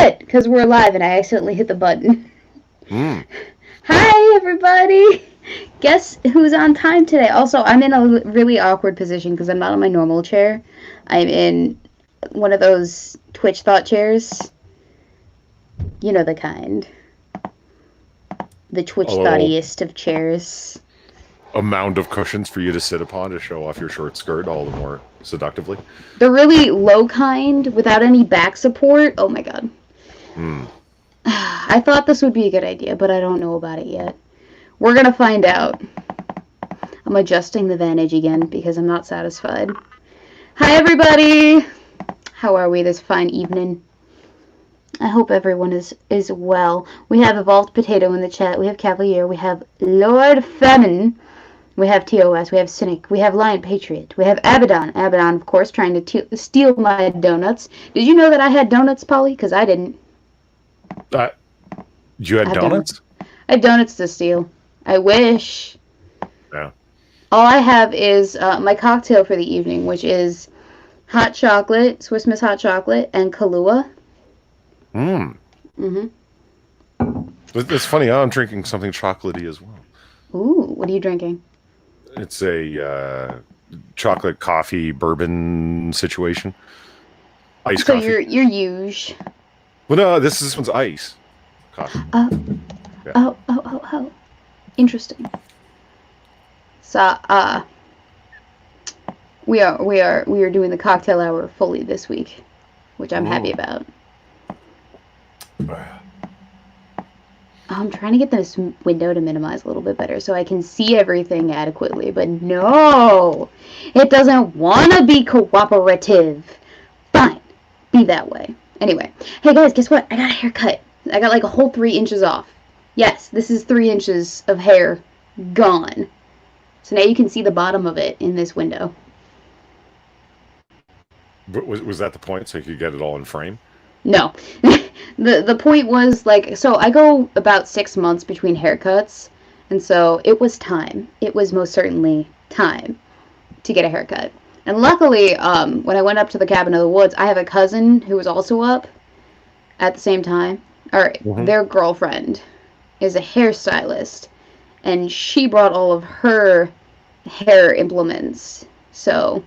good, because we're live and I accidentally hit the button. Mm. Hi, everybody! Guess who's on time today? Also, I'm in a really awkward position because I'm not on my normal chair. I'm in one of those Twitch thought chairs. You know the kind. The Twitch A little thoughtiest of chairs. a mound of cushions for you to sit upon to show off your short skirt all the more seductively. The really low kind without any back support. Oh my god. Mm. I thought this would be a good idea, but I don't know about it yet. We're gonna find out. I'm adjusting the vantage again because I'm not satisfied. Hi, everybody! How are we this fine evening? I hope everyone is well. We have Evolved Potato in the chat. We have Cavalier. We have Lord Famine. We have TOS. We have Cynic. We have Lion Patriot. We have Abaddon. Abaddon, of course, trying to steal my donuts. Did you know that I had donuts, Polly? Because I didn't. You had donuts? I have donuts to steal. I wish. Yeah. All I have is my cocktail for the evening, which is hot chocolate, Swiss Miss hot chocolate, and Kahlua. Mm-hmm. It's funny. I'm drinking something chocolatey as well. Ooh, what are you drinking? It's a chocolate coffee bourbon situation. Iced So coffee. you're huge. Well, no, this one's ice coffee. Oh. Interesting. So, we are doing the cocktail hour fully this week, which I'm happy about. I'm trying to get this window to minimize a little bit better so I can see everything adequately, but no! It doesn't want to be cooperative. Fine. Be that way. Anyway. Hey guys, guess what? I got a haircut. I got like a whole 3 inches off. Yes, this is 3 inches of hair gone. So now you can see the bottom of it in this window. But was that the point? So you could get it all in frame? No. The point was, like, so I go about 6 months between haircuts, and so it was time. It was most certainly time to get a haircut. And luckily, when I went up to the cabin of the woods, I have a cousin who was also up at the same time. Or their girlfriend is a hairstylist, and she brought all of her hair implements. So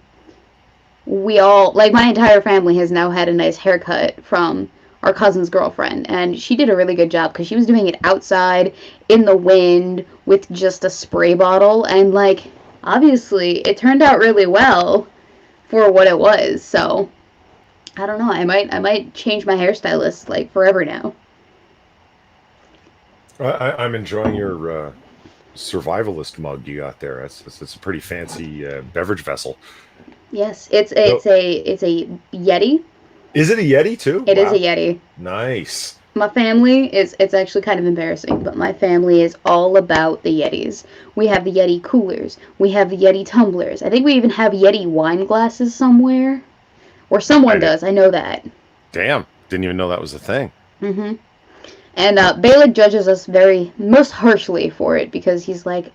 we all, like, my entire family has now had a nice haircut from our cousin's girlfriend, and she did a really good job because she was doing it outside in the wind with just a spray bottle, and like obviously it turned out really well for what it was. So I don't know, I might change my hairstylist like forever now. I'm enjoying your survivalist mug you got there. It's a pretty fancy beverage vessel. Yes, it's a Yeti. Is it a Yeti too? It is a Yeti. Nice. My family it's actually kind of embarrassing, but my family is all about the Yetis. We have the Yeti coolers. We have the Yeti tumblers. I think we even have Yeti wine glasses somewhere. Or someone does, I know that. Damn, didn't even know that was a thing. Mm-hmm. And Balak judges us most harshly for it because he's like,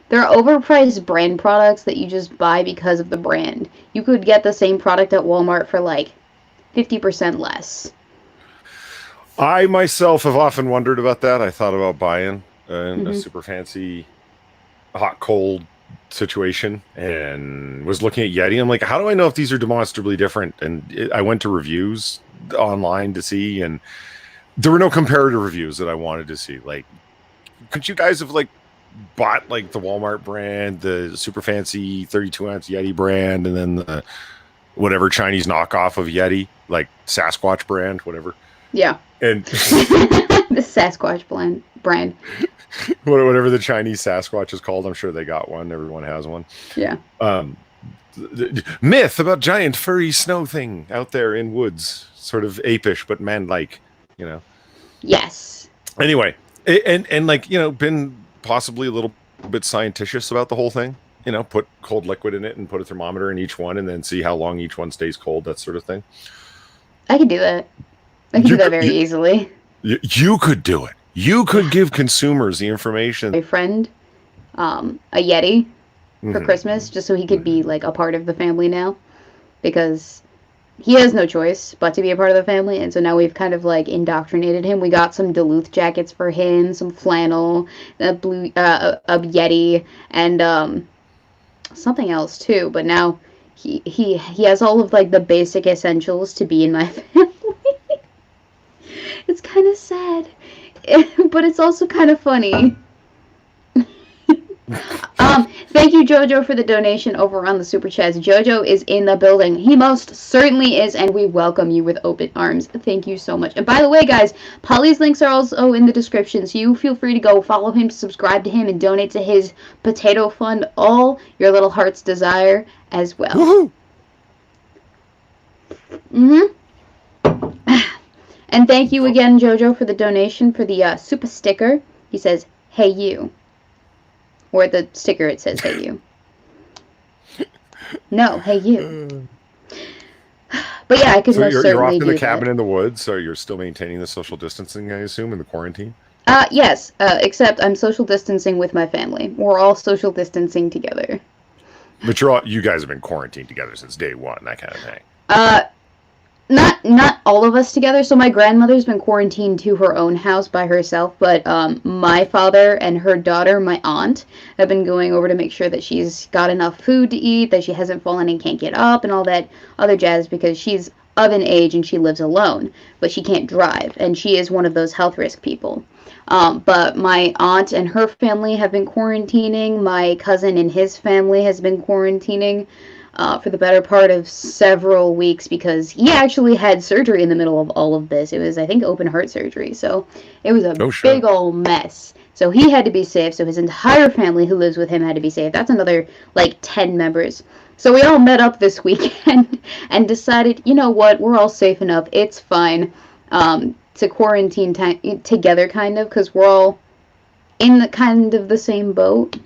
there are overpriced brand products that you just buy because of the brand. You could get the same product at Walmart for like 50% less. I myself have often wondered about that. I thought about buying a super fancy hot cold situation and was looking at Yeti. I'm like, how do I know if these are demonstrably different? And I went to reviews online to see, and there were no comparative reviews that I wanted to see. Like, could you guys have like bought like the Walmart brand, the super fancy 32-ounce Yeti brand, and then the whatever Chinese knockoff of Yeti, like Sasquatch brand, whatever. Yeah. And the Sasquatch brand. Whatever the Chinese Sasquatch is called, I'm sure they got one. Everyone has one. Yeah. Myth about giant furry snow thing out there in woods, sort of apish but man-like, you know. Yes. Anyway, and like, you know, been possibly a little bit scientitious about the whole thing. You know, put cold liquid in it and put a thermometer in each one and then see how long each one stays cold, that sort of thing. I could do that. I can do that very easily. You could do it. You could give consumers the information. A friend, a Yeti for Christmas, just so he could be like a part of the family now. Because he has no choice but to be a part of the family, and so now we've kind of like indoctrinated him. We got some Duluth jackets for him, some flannel, a Yeti, and something else too. But now he has all of like the basic essentials to be in my family. It's kind of sad, but it's also kind of funny. Thank you, Jojo, for the donation over on the Super Chats. Jojo is in the building. He most certainly is, and we welcome you with open arms. Thank you so much. And by the way, guys, Polly's links are also in the description, so you feel free to go follow him, subscribe to him, and donate to his potato fund, all your little heart's desire as well. Woohoo! And thank you again, Jojo, for the donation for the super sticker. He says, "Hey you." Or the sticker, it says, "Hey you." No, "Hey you." But yeah, I could most certainly do that. You're off in the cabin in the woods, so you're still maintaining the social distancing, I assume, in the quarantine? Yes, except I'm social distancing with my family. We're all social distancing together. But you guys have been quarantined together since day one, that kind of thing. Not all of us together. So my grandmother's been quarantined to her own house by herself, but my father and her daughter, my aunt, have been going over to make sure that she's got enough food to eat, that she hasn't fallen and can't get up, and all that other jazz, because she's of an age and she lives alone, but she can't drive, and she is one of those health risk people. But my aunt and her family have been quarantining. My cousin and his family has been quarantining for the better part of several weeks, because he actually had surgery in the middle of all of this. It was, I think, open heart surgery, so it was a big old mess. So he had to be safe, so his entire family who lives with him had to be safe. That's another, like, 10 members. So we all met up this weekend and decided, you know what, we're all safe enough, it's fine to quarantine together, kind of, because we're all in the kind of the same boat,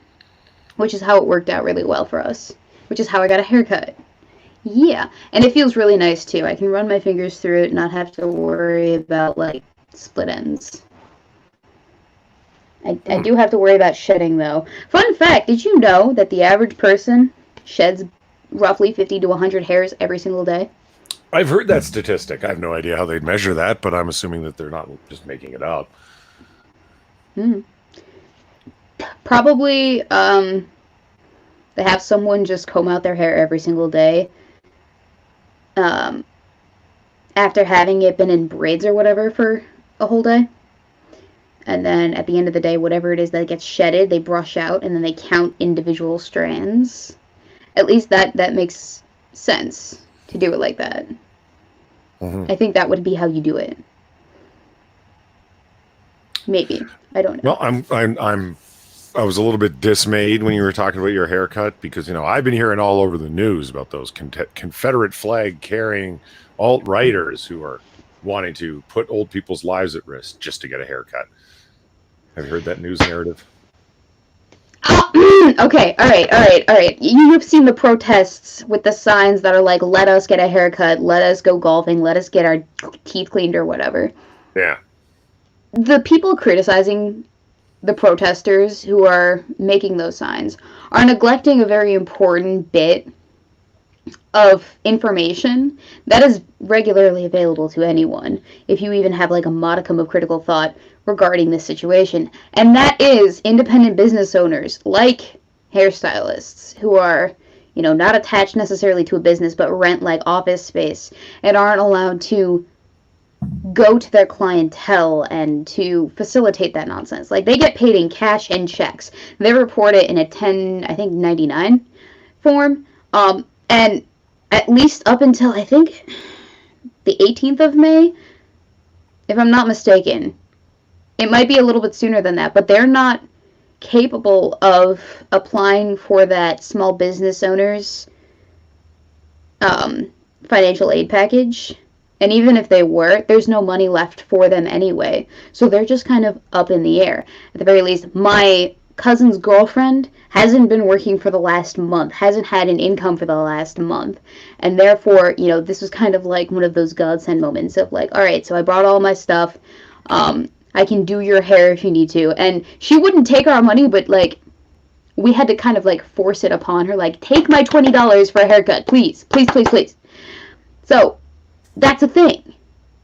which is how it worked out really well for us. Which is how I got a haircut. Yeah, and it feels really nice too. I can run my fingers through it, not have to worry about like split ends. I do have to worry about shedding though. Fun fact, did you know that the average person sheds roughly 50 to 100 hairs every single day? I've heard that statistic. I have no idea how they'd measure that, but I'm assuming that they're not just making it up. Probably, they have someone just comb out their hair every single day after having it been in braids or whatever for a whole day. And then at the end of the day, whatever it is that gets shedded, they brush out, and then they count individual strands. At least that makes sense to do it like that. I think that would be how you do it. Maybe. I don't know. Well, I was a little bit dismayed when you were talking about your haircut, because, you know, I've been hearing all over the news about those Confederate flag carrying alt-righters who are wanting to put old people's lives at risk just to get a haircut. Have you heard that news narrative? Okay, all right. You've seen the protests with the signs that are like, "Let us get a haircut, let us go golfing, let us get our teeth cleaned," or whatever. Yeah. The people criticizing the protesters who are making those signs are neglecting a very important bit of information that is regularly available to anyone, if you even have like a modicum of critical thought regarding this situation. And that is independent business owners like hairstylists who are, you know, not attached necessarily to a business but rent like office space and aren't allowed to go to their clientele and to facilitate that nonsense. Like, they get paid in cash and checks. They report it in a 1099 form. And at least up until, I think, the 18th of May, if I'm not mistaken. It might be a little bit sooner than that, but they're not capable of applying for that small business owners financial aid package. And even if they were, there's no money left for them anyway. So they're just kind of up in the air. At the very least, my cousin's girlfriend hasn't been working for the last month, hasn't had an income for the last month. And therefore, you know, this was kind of like one of those godsend moments of like, all right, so I brought all my stuff. I can do your hair if you need to. And she wouldn't take our money, but like, we had to kind of like force it upon her, like, take my $20 for a haircut, please, please, please, please. So that's a thing.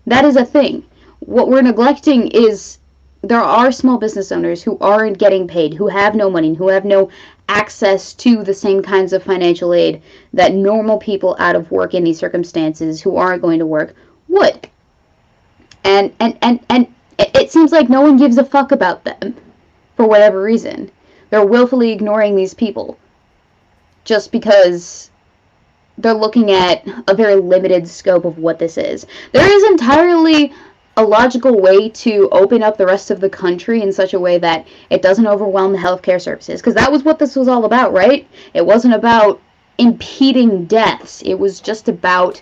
That is a thing. What we're neglecting is there are small business owners who aren't getting paid, who have no money, who have no access to the same kinds of financial aid that normal people out of work in these circumstances who aren't going to work would. And it seems like no one gives a fuck about them for whatever reason. They're willfully ignoring these people just because they're looking at a very limited scope of what this is. There is entirely a logical way to open up the rest of the country in such a way that it doesn't overwhelm the healthcare services, because that was what this was all about, right? It wasn't about impeding deaths. It was just about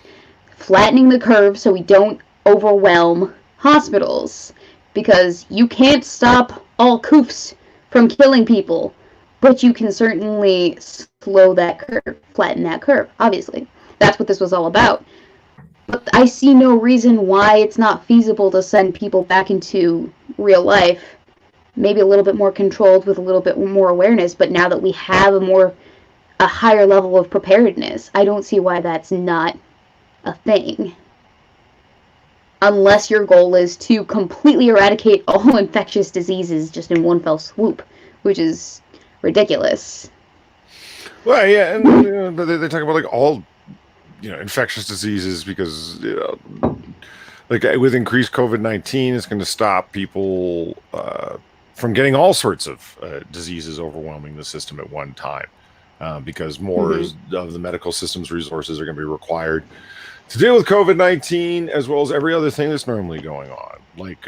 flattening the curve so we don't overwhelm hospitals, because you can't stop all coofs from killing people, but you can certainly slow that curve, flatten that curve, obviously. That's what this was all about. But I see no reason why it's not feasible to send people back into real life, maybe a little bit more controlled with a little bit more awareness, but now that we have a higher level of preparedness, I don't see why that's not a thing. Unless your goal is to completely eradicate all infectious diseases just in one fell swoop, which is ridiculous. Well, yeah, and they talk about like all infectious diseases because like with increased COVID-19, it's going to stop people from getting all sorts of diseases overwhelming the system at one time because more of the medical system's resources are going to be required to deal with COVID-19 as well as every other thing that's normally going on, like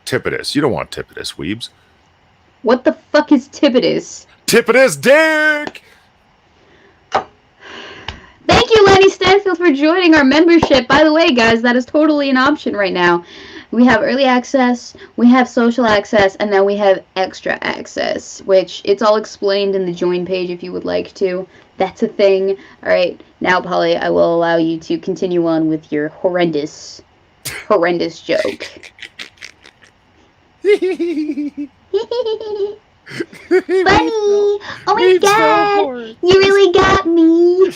Tipitus. You don't want Tipitus, weebs. What the fuck is Tipitus? Tipitus dick! Thank you, Lenny Stanfield, for joining our membership. By the way, guys, that is totally an option right now. We have early access, we have social access, and then we have extra access, which it's all explained in the join page if you would like to. That's a thing. All right, now, Polly, I will allow you to continue on with your horrendous joke. Funny! Oh my god! You really got me!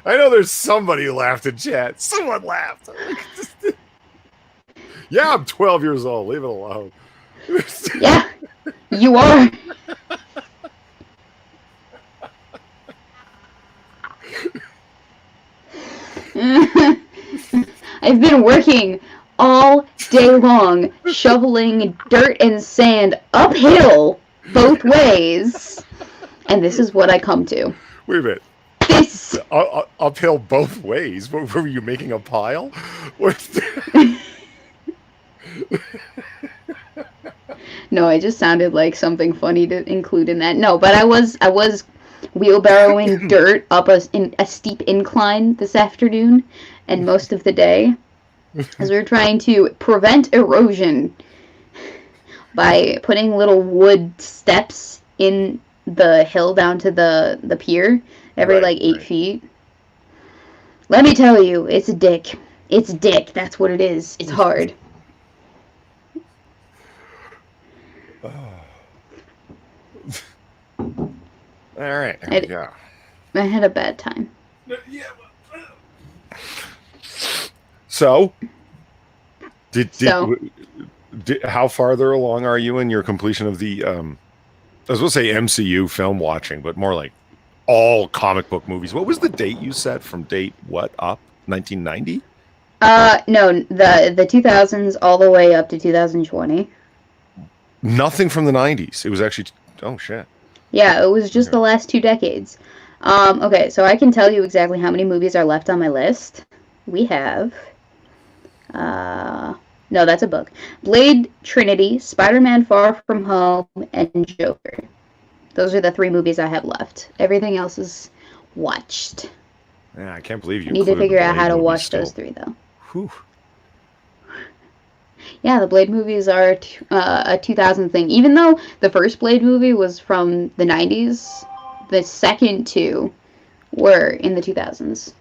I know there's somebody who laughed in chat. Someone laughed. Yeah, I'm 12 years old. Leave it alone. Yeah, you are. I've been working all day long, shoveling dirt and sand uphill both ways, and this is what I come to. Wait a minute. This uphill both ways? What, were you making a pile? No, it just sounded like something funny to include in that. No, but I was wheelbarrowing dirt up a steep incline this afternoon and most of the day, as we were trying to prevent erosion by putting little wood steps in the hill down to the pier every 8 feet. Let me tell you, it's a dick. It's dick. That's what it is. It's hard. All right. I had a bad time. Yeah. So, how farther along are you in your completion of the I was going to say MCU film watching, but more like all comic book movies? What was the date you set from date up? 1990? No, the 2000s all the way up to 2020. Nothing from the 90s. It was actually oh shit. Yeah, it was just the last 2 decades. Okay, so I can tell you exactly how many movies are left on my list. We have no, that's a book. Blade Trinity, Spider-Man Far From Home, and Joker. Those are the 3 movies I have left. Everything else is watched. Yeah, I can't believe you need to figure out how to watch those 3 though. Whew. Yeah, the Blade movies are a 2000 thing. Even though the first Blade movie was from the 90s, the second 2 were in the 2000s.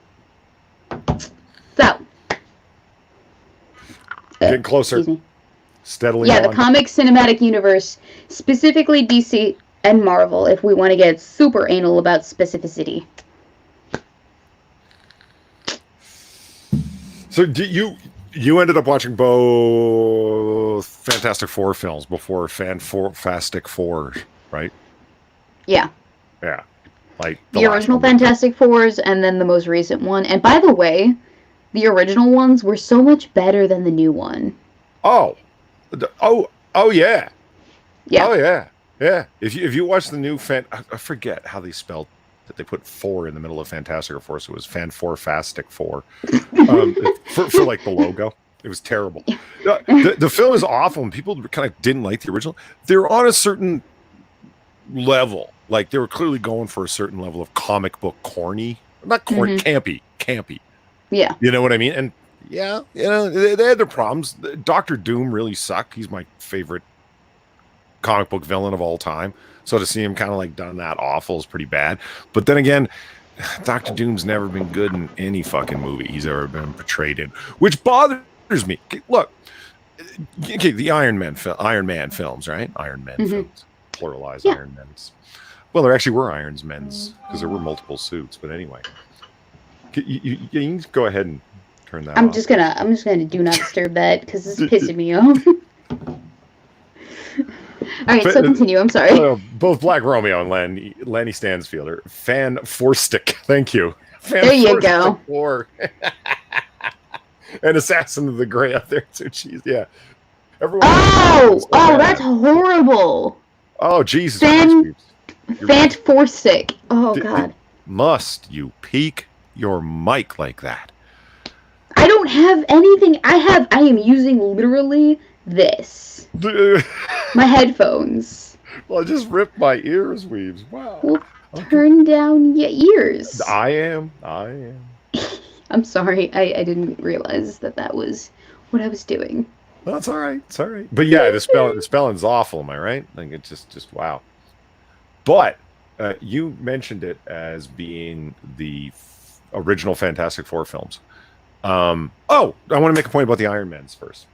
So. Getting closer. Steadily Yeah, on. The comic cinematic universe, specifically DC and Marvel, if we want to get super anal about specificity. So you ended up watching both Fantastic Four films before Fan4stick 4, right? Yeah. Yeah. Like The original Fantastic Fours and then the most recent one. And by the way, the original ones were so much better than the new one. Oh. Oh yeah. Yeah. Oh yeah. Yeah. If you watch the new I forget how they spelled that. They put 4 in the middle of Fantastic Four, so it was Fan4stick 4. For like the logo. It was terrible. The film is awful, and people kind of didn't like the original. They're on a certain level. Like, they were clearly going for a certain level of comic book corny. Not corny, campy. Yeah. You know what I mean? And yeah, they had their problems. Doctor Doom really sucked. He's my favorite comic book villain of all time. So to see him kind of like done that awful is pretty bad. But then again, Doctor Doom's never been good in any fucking movie he's ever been portrayed in, which bothers me. Look, okay, the Iron Man films, right? Iron Man films, pluralize Iron Men's. Well, there actually were Iron Men's because there were multiple suits. But anyway, you can go ahead and turn that. I'm just gonna do not disturb that because this is pissing me off. All right, so continue. I'm sorry. Both Black Romeo and Lanny Stansfield are Fan4stick. Thank you. There you go. 4. And Assassin of the Grey out there too. Jeez, yeah. Everyone. That's horrible. Oh Jesus. Fan4stick. Oh God. Must you peek your mic like that? I don't have anything. I am using literally this. My headphones. Well, I just ripped my ears, Weebs. Wow. Well, turn down your ears. I am. I'm sorry. I didn't realize that was what I was doing. Well, it's all right. It's all right. But yeah, the spelling's awful. Am I right? Like, it's just wow. But you mentioned it as being the original Fantastic Four films. I want to make a point about the Iron Mans first.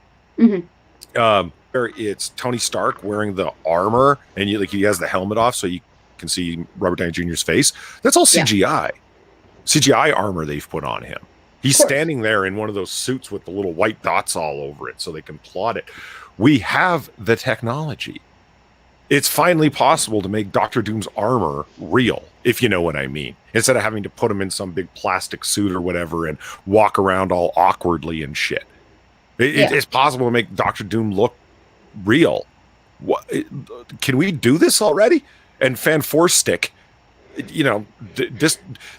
It's Tony Stark wearing the armor, and he has the helmet off, so you can see Robert Downey Jr.'s face. That's all CGI. CGI armor they've put on him. He's standing there in one of those suits with the little white dots all over it, so they can plot it. We have the technology. It's finally possible to make Doctor Doom's armor real, if you know what I mean. Instead of having to put him in some big plastic suit or whatever and walk around all awkwardly and shit. It's possible to make Doctor Doom look real. Can we do this already? And Fan4stick,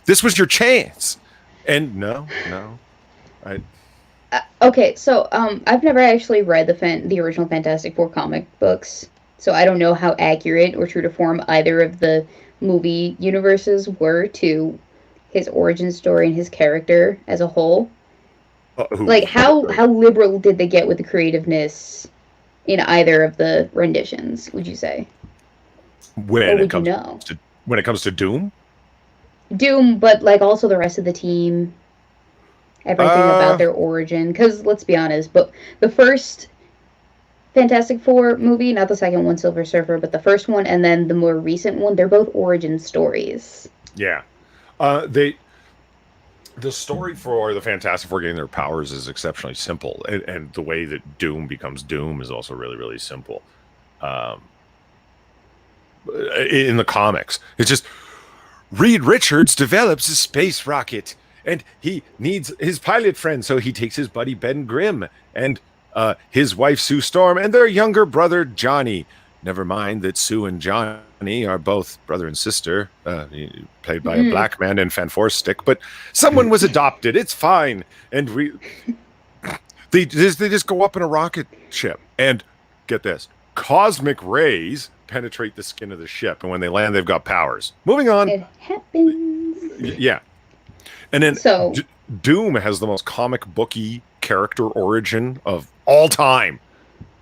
this was your chance. And no. Okay, so I've never actually read the original Fantastic Four comic books, so I don't know how accurate or true to form either of the movie universes were to his origin story and his character as a whole. Like, how liberal did they get with the creativeness in either of the renditions, would you say? When it comes to Doom? Doom, but like also the rest of the team, everything about their origin. Because let's be honest, but the first Fantastic Four movie, not the second one, Silver Surfer, but the first one and then the more recent one, they're both origin stories. Yeah. The story for the Fantastic Four getting their powers is exceptionally simple, and the way that Doom becomes Doom is also really, really simple. In the comics, it's just Reed Richards develops a space rocket, and he needs his pilot friend, so he takes his buddy Ben Grimm and his wife Sue Storm and their younger brother Johnny. Never mind that Sue and Johnny are both brother and sister, played by a black man in Fan4stick, but someone was adopted. It's fine. And they just go up in a rocket ship, and get this: cosmic rays penetrate the skin of the ship, and when they land, they've got powers. Moving on. It happens. Yeah. And then Doom has the most comic booky character origin of all time.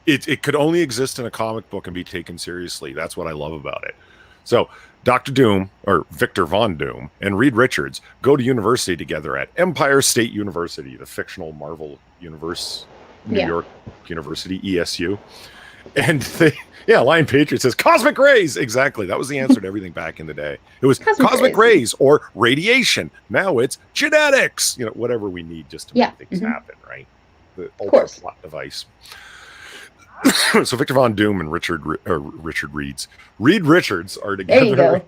It could only exist in a comic book and be taken seriously. That's what I love about it. So Dr. Doom, or Victor Von Doom, and Reed Richards go to university together at Empire State University, the fictional Marvel universe, New York University, ESU. And Lion Patriot says cosmic rays. Exactly. That was the answer to everything back in the day. It was cosmic rays or radiation. Now it's genetics. Whatever we need just to make things happen, right? The ultra plot device. So Victor Von Doom and Reed Richards are together.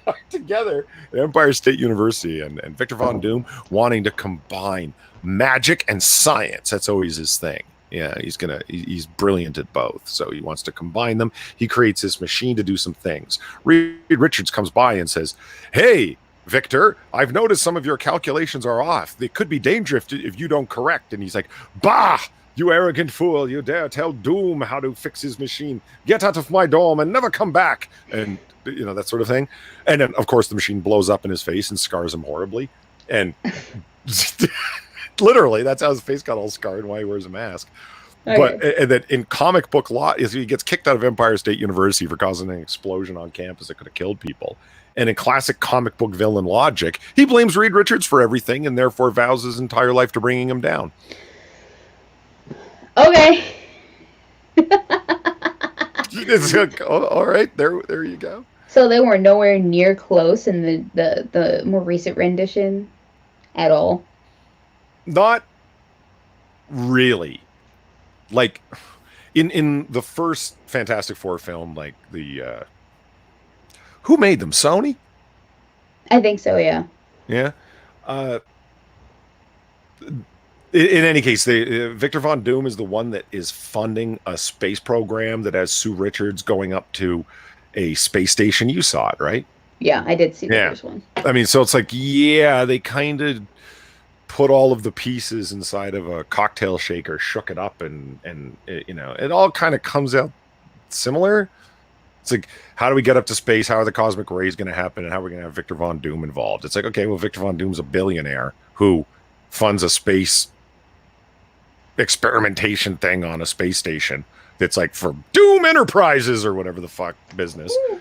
Are together at Empire State University, and Victor Von Doom wanting to combine magic and science. That's always his thing. Yeah, he's brilliant at both. So he wants to combine them. He creates this machine to do some things. Reed Richards comes by and says, "Hey, Victor, I've noticed some of your calculations are off. They could be dangerous if you don't correct." And he's like, "Bah! You arrogant fool, you dare tell Doom how to fix his machine. Get out of my dome and never come back." And, that sort of thing. And then, of course, the machine blows up in his face and scars him horribly. And literally, that's how his face got all scarred and why he wears a mask. Okay. But and that in comic book law, he gets kicked out of Empire State University for causing an explosion on campus that could have killed people. And in classic comic book villain logic, he blames Reed Richards for everything and therefore vows his entire life to bringing him down. Okay. All right, there you go. So they were nowhere near close in the more recent rendition at all? Not really. Like, in the first Fantastic Four film, like who made them? Sony? I think so, yeah. Yeah. In any case, Victor Von Doom is the one that is funding a space program that has Sue Richards going up to a space station. You saw it, right? Yeah, I did see the first one. I mean, so it's like, they kind of put all of the pieces inside of a cocktail shaker, shook it up, and it all kind of comes out similar. It's like, how do we get up to space? How are the cosmic rays going to happen? And how are we going to have Victor Von Doom involved? It's like, okay, well, Victor Von Doom's a billionaire who funds a space experimentation thing on a space station that's like for Doom Enterprises or whatever the fuck business. Ooh.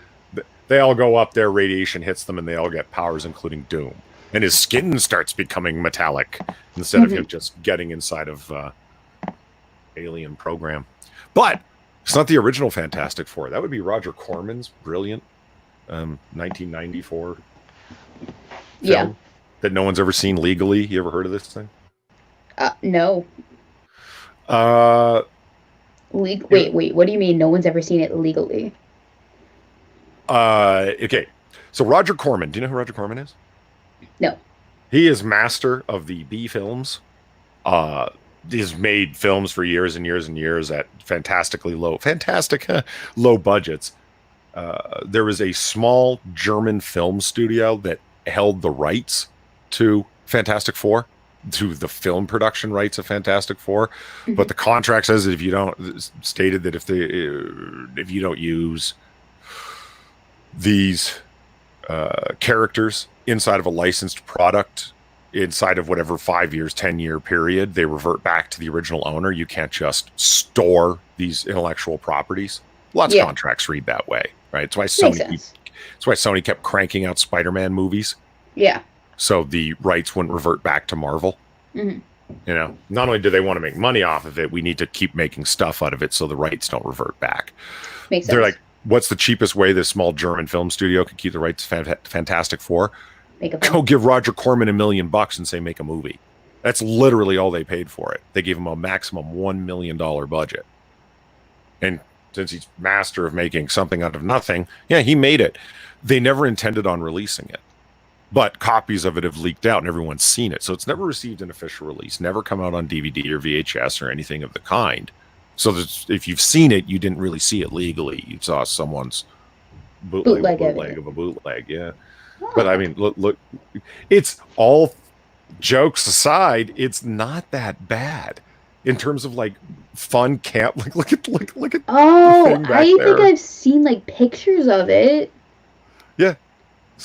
They all go up there, radiation hits them, and they all get powers, including Doom. And his skin starts becoming metallic instead of him just getting inside of alien program. But it's not the original Fantastic Four. That would be Roger Corman's brilliant 1994 film that no one's ever seen legally. You ever heard of this thing? No. Wait, what do you mean no one's ever seen it legally? Okay. So Roger Corman, do you know who Roger Corman is? No. He is master of the B films. He's made films for years and years and years at fantastic low budgets. There was a small German film studio that held the rights to Fantastic Four, to the film production rights of Fantastic Four, but the contract says that if you don't use these characters inside of a licensed product inside of whatever 5 years, 10-year period, they revert back to the original owner. You can't just store these intellectual properties. Lots of contracts read that way, right? That's why Sony kept cranking out Spider-Man movies. Yeah. So the rights wouldn't revert back to Marvel. Not only do they want to make money off of it, we need to keep making stuff out of it so the rights don't revert back. Makes sense. They're like, what's the cheapest way this small German film studio could keep the rights to Fantastic Four? Go give Roger Corman $1 million and say, make a movie. That's literally all they paid for it. They gave him a maximum $1 million budget. And since he's master of making something out of nothing, he made it. They never intended on releasing it. But copies of it have leaked out and everyone's seen it. So it's never received an official release, never come out on DVD or VHS or anything of the kind. So if you've seen it, you didn't really see it legally. You saw someone's bootleg of a bootleg, But I mean, look, it's all jokes aside, it's not that bad in terms of like fun camp. Like look at. Oh, I think I've seen like pictures of it. Yeah.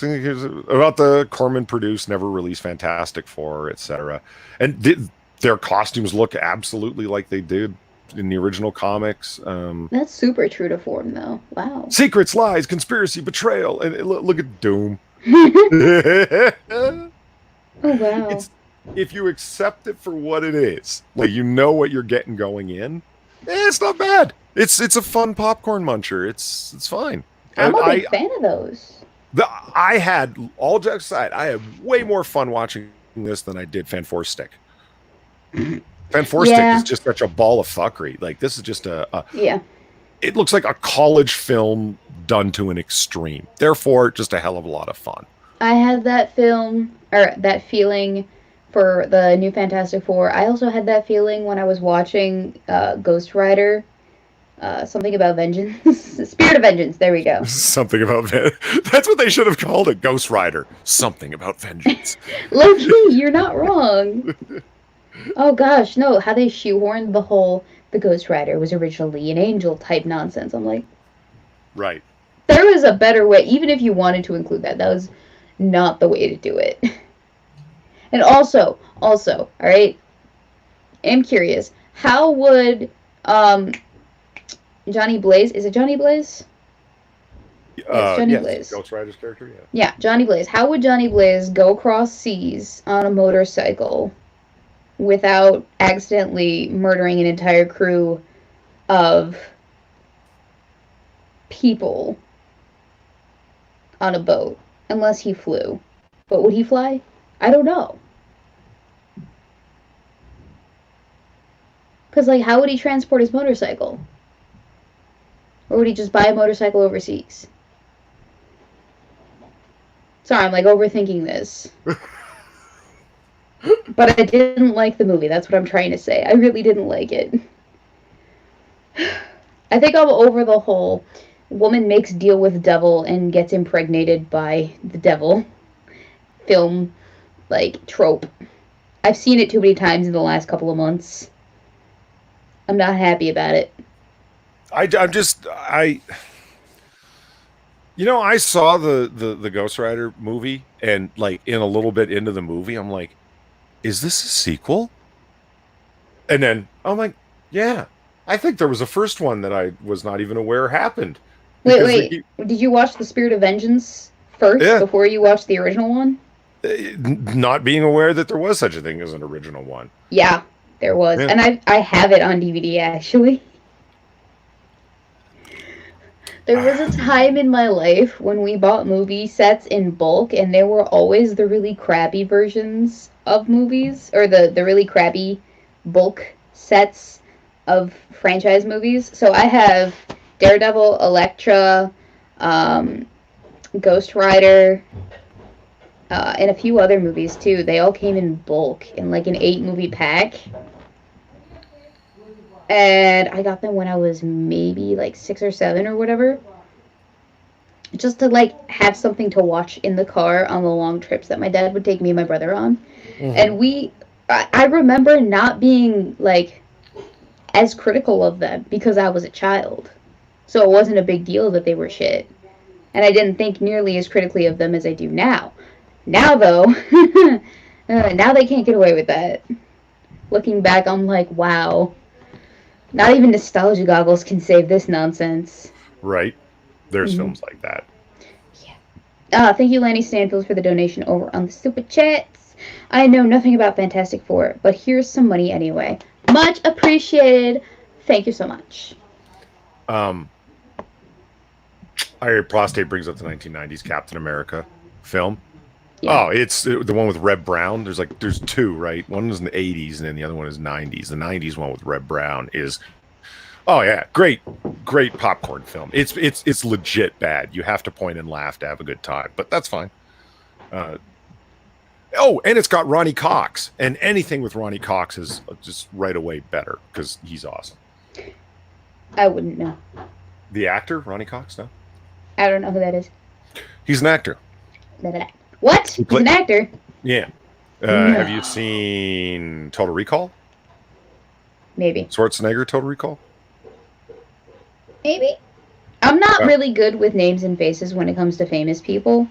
About the Corman produced, never released Fantastic Four, etc. And their costumes look absolutely like they did in the original comics. That's super true to form, though. Wow. Secrets, lies, conspiracy, betrayal, and look at Doom. Oh wow! If you accept it for what it is, like what you're getting going in, It's not bad. It's a fun popcorn muncher. It's fine. I'm And a big fan of those. I had, all jokes aside, I had way more fun watching this than I did Fan4stick. Fan4stick is Yeah, just such a ball of fuckery. Like this is just yeah. it looks like a college film done to an extreme. Therefore, just a hell of a lot of fun. I had that film or that feeling for the new Fantastic Four. I also had that feeling when I was watching Ghost Rider. Something about vengeance. Spirit of vengeance. There we go. Something about that's what they should have called it. Ghost Rider. Something about vengeance. Loki, you're not wrong. Oh gosh, no, how they shoehorned the Ghost Rider was originally an angel type nonsense. I'm like, Right. there was a better way, even if you wanted to include that. That was not the way to do it. And all right, I'm curious, how would Johnny Blaze, is it Johnny Blaze? Yes, Johnny Yes, Blaze. Ghost Rider's character, yeah. Yeah, Johnny Blaze. How would Johnny Blaze go across seas on a motorcycle without accidentally murdering an entire crew of people on a boat? Unless he flew. But would he fly? I don't know. Because, like, how would he transport his motorcycle? Or would he just buy a motorcycle overseas? Sorry, I'm, like, overthinking this. But I didn't like the movie. That's what I'm trying to say. I really didn't like it. I think I'm over the whole woman makes deal with devil and gets impregnated by the devil film, like, trope. I've seen it too many times in the last couple of months. I'm not happy about it. I saw the Ghost Rider movie, and like in a little bit into the movie, I'm like, is this a sequel? And then I'm like, yeah, I think there was a first one that I was not even aware happened Wait, because wait. Did you watch The Spirit of Vengeance first yeah, before you watched the original one? not being aware that there was such a thing as an original one. Yeah, there was. Yeah. And I have it on DVD, actually. There was a time in my life when we bought movie sets in bulk, and there were always the really crappy versions of movies, or the really crappy bulk sets of franchise movies. So I have Daredevil, Elektra, um, Ghost Rider, and a few other movies too. They all came in bulk in like an 8 movie pack. And I got them when I was maybe like 6 or 7 or whatever. Just to like have something to watch in the car on the long trips that my dad would take me and my brother on. And I remember not being like as critical of them because I was a child. So it wasn't a big deal that they were shit. And I didn't think nearly as critically of them as I do now. Now, though, now they can't get away with that. Looking back, I'm like, wow. Not even nostalgia goggles can save this nonsense. Right. There's films like that. Yeah. Thank you, Lanny Stanfield, for the donation over on the Super Chats. I know nothing about Fantastic Four, but here's some money anyway. Much appreciated. Thank you so much. Our prostate brings up the 1990s Captain America film. Yeah. Oh, it's the one with Reb Brown. There's two, right? One is in the 80s and then the other one is 90s. The 90s one with Reb Brown is, oh yeah, great popcorn film. It's legit bad. You have to point and laugh to have a good time, but that's fine. Oh, and it's got Ronnie Cox, and anything with Ronnie Cox is just right away better because he's awesome. I wouldn't know. The actor, Ronnie Cox, no? I don't know who that is. He's an actor. What? He's an actor? Yeah. No. Have you seen Total Recall? Maybe. Schwarzenegger, Total Recall? Maybe. I'm not really good with names and faces when it comes to famous people.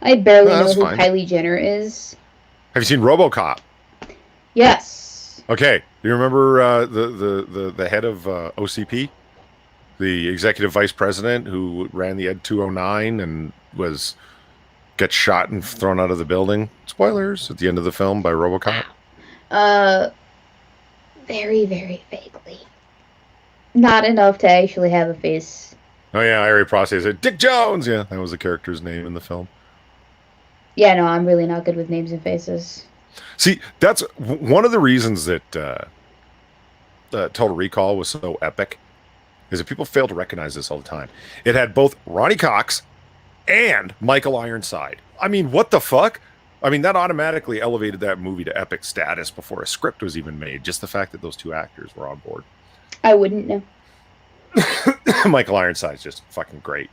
I barely know who Kylie Jenner is. Have you seen RoboCop? Yes. Okay. Do you remember the head of OCP? The executive vice president who ran the Ed 209 and gets shot and thrown out of the building. Spoilers at the end of the film by RoboCop. Very, very vaguely. Not enough to actually have a face. Oh yeah, I already processed it. Dick Jones. Yeah, that was the character's name in the film. Yeah, no, I'm really not good with names and faces. See, that's one of the reasons that Total Recall was so epic, is that people fail to recognize this all the time. It had both Ronnie Cox and Michael Ironside. I mean, what the fuck? I mean, that automatically elevated that movie to epic status before a script was even made. Just the fact that those two actors were on board. I wouldn't know. Michael Ironside's just fucking great.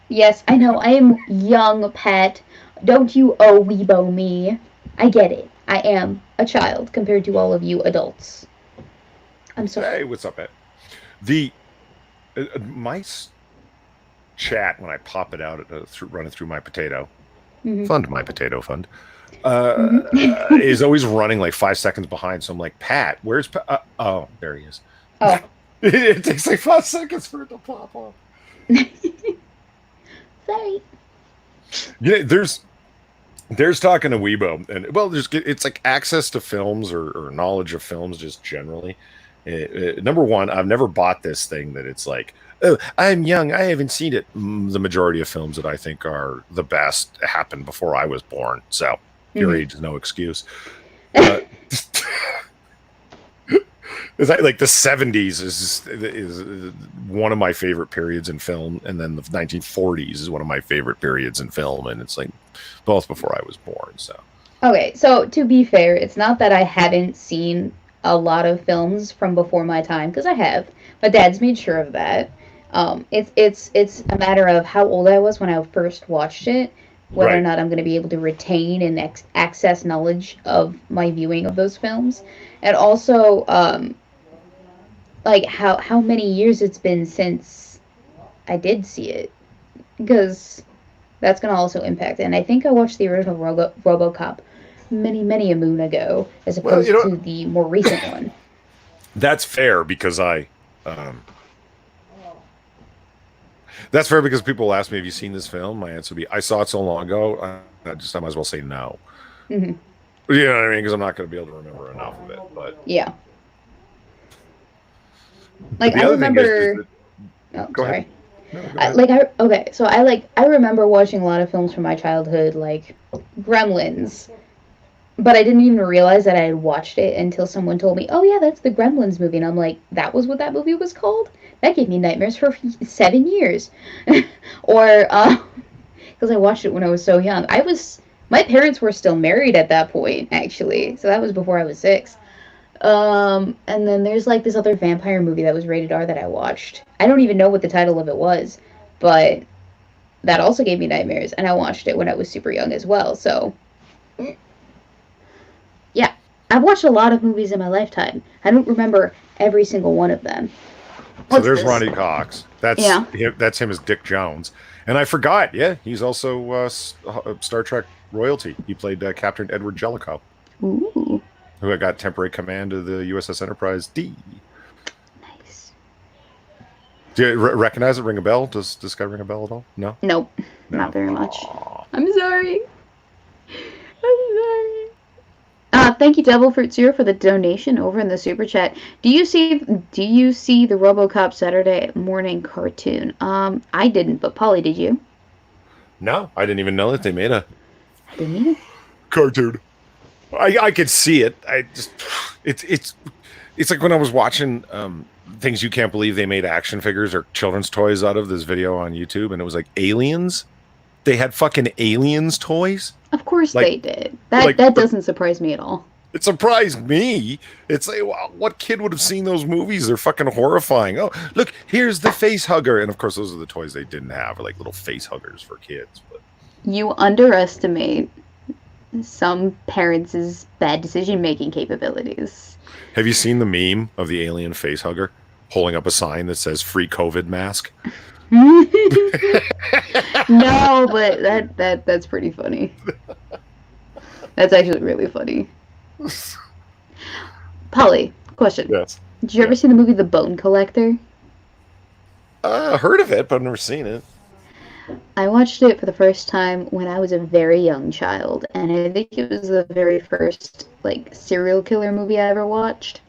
Yes, I know. I am young, Pat. Don't you Weebo me. I get it. I am a child compared to all of you adults. I'm sorry. Hey, what's up, Ed? The my chat when I pop it out running through my potato fund, my potato fund, is always running like 5 seconds behind. So I'm like, Pat, where's Pat? Oh, there he is. Oh. It takes like 5 seconds for it to pop up. Sorry. Yeah, there's talking to Weebo, and well, it's like access to films or knowledge of films just generally. Number one, I've never bought this thing that it's like, oh, I'm young, I haven't seen it. The majority of films that I think are the best happened before I was born, so your age is no excuse. It's like the 70s is one of my favorite periods in film, and then the 1940s is one of my favorite periods in film, and it's like both before I was born. So okay, so to be fair, it's not that I haven't seen a lot of films from before my time, because I have. My dad's made sure of that. It's a matter of how old I was when I first watched it, whether or not I'm going to be able to retain and access knowledge of my viewing of those films, and also like how many years it's been since I did see it, because that's going to also impact it. And I think I watched the original RoboCop many a moon ago, as opposed to the more recent one. That's fair, because that's fair because people will ask me, have you seen this film? My answer would be, I saw it so long ago, I might as well say no. Mm-hmm. You know what I mean? Because I'm not going to be able to remember enough of it. But yeah, like I remember. Go sorry. Ahead. No, I remember watching a lot of films from my childhood, like Gremlins, but I didn't even realize that I had watched it until someone told me, "Oh yeah, that's the Gremlins movie," and I'm like, "That was what that movie was called?" That gave me nightmares for 7 years, or because I watched it when I was so young. My parents were still married at that point, actually, so that was before I was 6. And then there's like this other vampire movie that was rated R that I watched. I don't even know what the title of it was, but that also gave me nightmares, and I watched it when I was super young as well. So yeah, I've watched a lot of movies in my lifetime. I don't remember every single one of them. So there's Ronnie Cox. That's him as Dick Jones. And I forgot, he's also Star Trek royalty. He played Captain Edward Jellicoe. Ooh. Who got temporary command of the USS Enterprise D. Nice. Do you recognize it? Ring a bell? Does this guy ring a bell at all? No? Nope. No. Not very much. I'm sorry. Thank you, Devil Fruit Zero, for the donation over in the super chat. Do you see the RoboCop Saturday morning cartoon? I didn't, but Polly, did you? No, I didn't even know that they made a I didn't either. Cartoon. I could see it. It's like when I was watching things you can't believe they made action figures or children's toys out of, this video on YouTube, and it was like aliens. They had fucking aliens toys. Of course they did. That doesn't surprise me at all. It surprised me. It's like, wow, what kid would have seen those movies? They're fucking horrifying. Oh, look, here's the face hugger. And of course, those are the toys they didn't have, or like little face huggers for kids. But you underestimate some parents' bad decision-making capabilities. Have you seen the meme of the alien face hugger holding up a sign that says "free COVID mask"? No, but that's pretty funny. That's actually really funny. Polly, question. Yes. Did you ever see the movie The Bone Collector? Heard of it, but I've never seen it. I watched it for the first time when I was a very young child, and I think it was the very first serial killer movie I ever watched.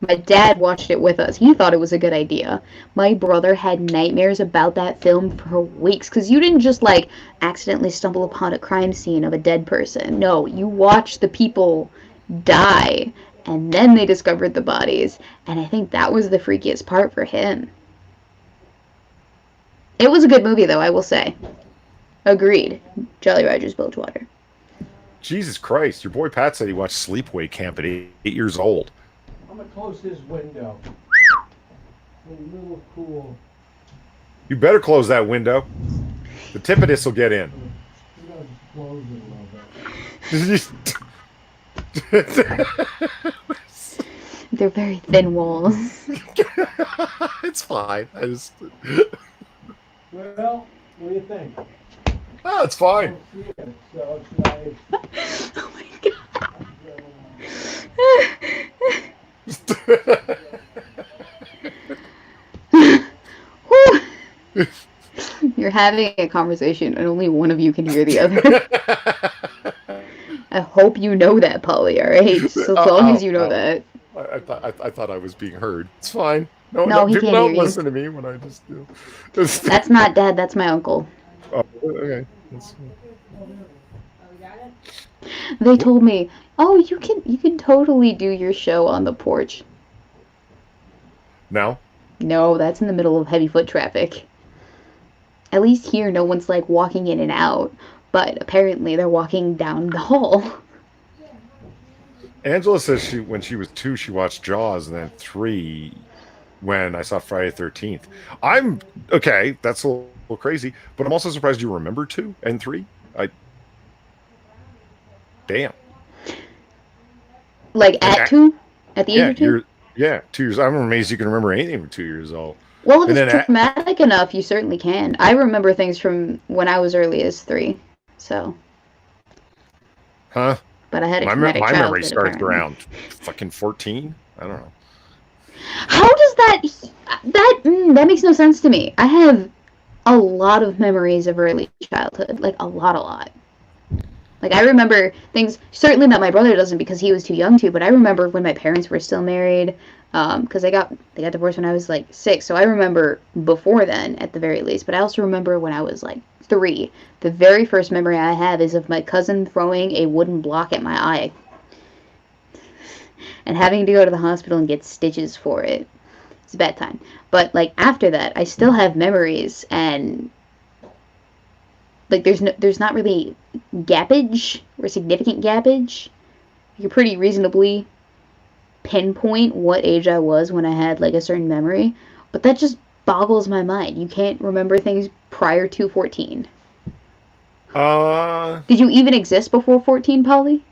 My dad watched it with us. He thought it was a good idea. My brother had nightmares about that film for weeks because you didn't just like accidentally stumble upon a crime scene of a dead person. No, you watched the people die and then they discovered the bodies. And I think that was the freakiest part for him. It was a good movie though, I will say. Agreed. Jolly Roger's Bilgewater. Jesus Christ, your boy Pat said he watched Sleepaway Camp at 8 years old. I'm gonna close his window. A little cool. You better close that window. The tip of this will get in. You gotta close it a little bit. They're very thin walls. It's fine. I just. Well, what do you think? Oh, it's fine. So should I? Oh my god. You're having a conversation and only one of you can hear the other. I hope you know that, Polly, alright? So as long as you know that. I thought I was being heard. It's fine. No, he people can't don't hear you. listen to me when I just do. That's not Dad, that's my uncle. Oh, okay. They told me, oh, you can totally do your show on the porch. No? No, that's in the middle of heavy foot traffic. At least here, no one's like walking in and out, but apparently they're walking down the hall. Angela says when she was 2, she watched Jaws, and then 3 when I saw Friday the 13th. I'm okay. That's a little crazy, but I'm also surprised you remember 2 and 3. Damn. Like at 2? At the age of 2? Yeah, 2 years. I'm amazed you can remember anything from 2 years old. Well, if it's traumatic enough, you certainly can. I remember things from when I was early as 3, so. Huh? But I had a my memory starts apparently. around fucking 14. I don't know. How does that makes no sense to me. I have a lot of memories of early childhood, like a lot. Like I remember things, certainly not my brother doesn't because he was too young to, but I remember when my parents were still married, because they got divorced when I was like 6, so I remember before then at the very least. But I also remember when I was like 3. The very first memory I have is of my cousin throwing a wooden block at my eye and having to go to the hospital and get stitches for it. It's a bad time. But like after that, I still have memories, and like there's not really gappage or significant gappage. You can pretty reasonably pinpoint what age I was when I had like a certain memory, but that just boggles my mind. You can't remember things prior to 14. Did you even exist before 14, Polly?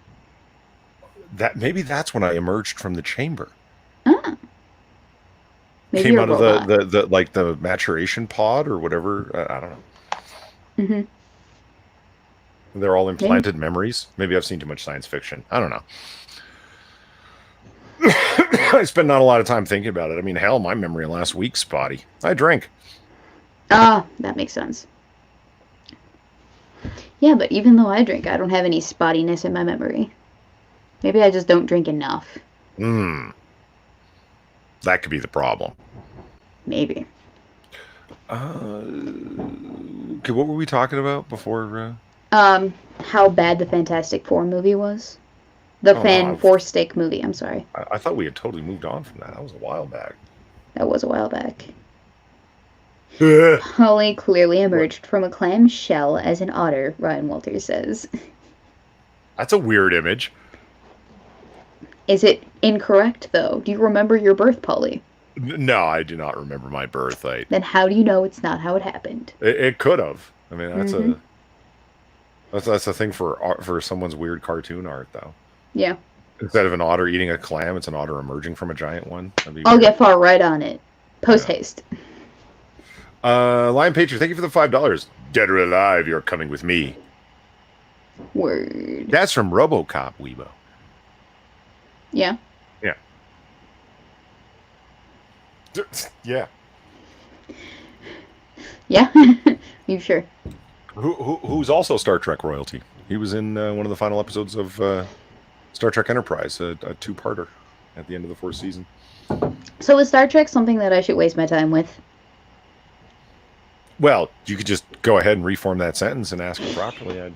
Maybe that's when I emerged from the chamber. Ah. Maybe Came out of the like the maturation pod or whatever. I don't know. Mm-hmm. They're all implanted memories. Maybe I've seen too much science fiction. I don't know. I spend not a lot of time thinking about it. I mean, hell, my memory last week's spotty. I drank. Ah, that makes sense. Yeah, but even though I drink, I don't have any spottiness in my memory. Maybe I just don't drink enough. That could be the problem. Maybe. Okay, what were we talking about before? How bad the Fantastic Four movie was. The Fan4stick movie, I'm sorry. I thought we had totally moved on from that. That was a while back. That was a while back. Polly clearly emerged from a clam shell as an otter, Ryan Walters says. That's a weird image. Is it incorrect, though? Do you remember your birth, Polly? No, I do not remember my birth. Then how do you know it's not how it happened? It could have. I mean, that's a thing for someone's weird cartoon art, though. Yeah. Instead of an otter eating a clam, it's an otter emerging from a giant one. I'll get far right on it. Post haste. Lion Patriot, thank you for the $5. Dead or alive, you're coming with me. Word. That's from RoboCop, Weebo. Yeah. Yeah. Yeah. Yeah. You sure? Who's also Star Trek royalty? He was in one of the final episodes of Star Trek Enterprise, a two-parter. at the end of the fourth season. So is Star Trek something that I should waste my time with? Well, you could just go ahead and reform that sentence and ask it properly.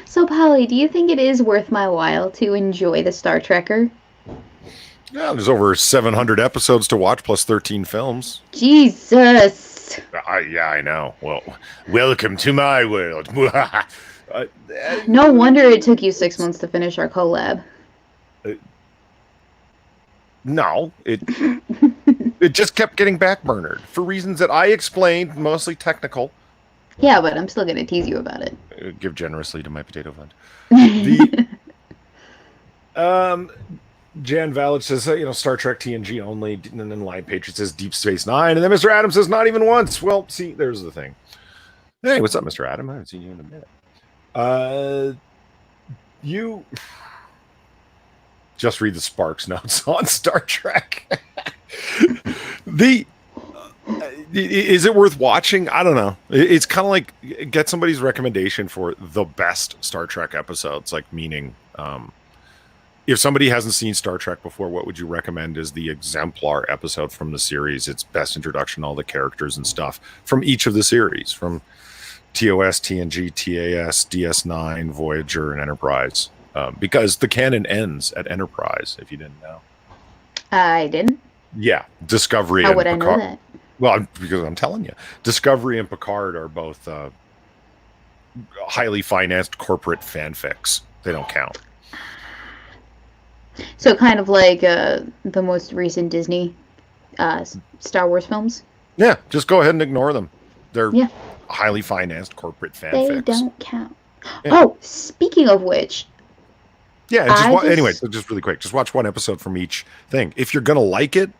So, Polly, do you think it is worth my while to enjoy the Star Trekker? Yeah, there's over 700 episodes to watch plus 13 films. Jesus. Yeah, I know. Well, welcome to my world. No wonder it took you 6 months to finish our collab. No, it just kept getting backburnered for reasons that I explained, mostly technical. Yeah, but I'm still going to tease you about it. Give generously to my potato fund. The Jan Valid says, Star Trek TNG only, and then Lion Patriot says Deep Space Nine, and then Mr. Adams says not even once. Well, see, there's the thing. Hey, what's up, Mr. Adam? I haven't seen you in a minute. You just read the Sparks notes on Star Trek. Is it worth watching? I don't know. It's kind of like get somebody's recommendation for the best Star Trek episodes, like meaning if somebody hasn't seen Star Trek before, what would you recommend is the exemplar episode from the series? Its best introduction, all the characters and stuff from each of the series, from TOS, TNG, TAS, DS9, Voyager, and Enterprise. Because the canon ends at Enterprise, if you didn't know. I didn't. Yeah, Discovery. How would I know that? Well, because I'm telling you, Discovery and Picard are both highly financed corporate fanfics. They don't count. So kind of like the most recent Disney Star Wars films? Yeah, just go ahead and ignore them. They're highly financed corporate fanfics. They don't count. Yeah. Oh, speaking of which... Yeah, anyway, so just really quick, just watch one episode from each thing. If you're going to like it,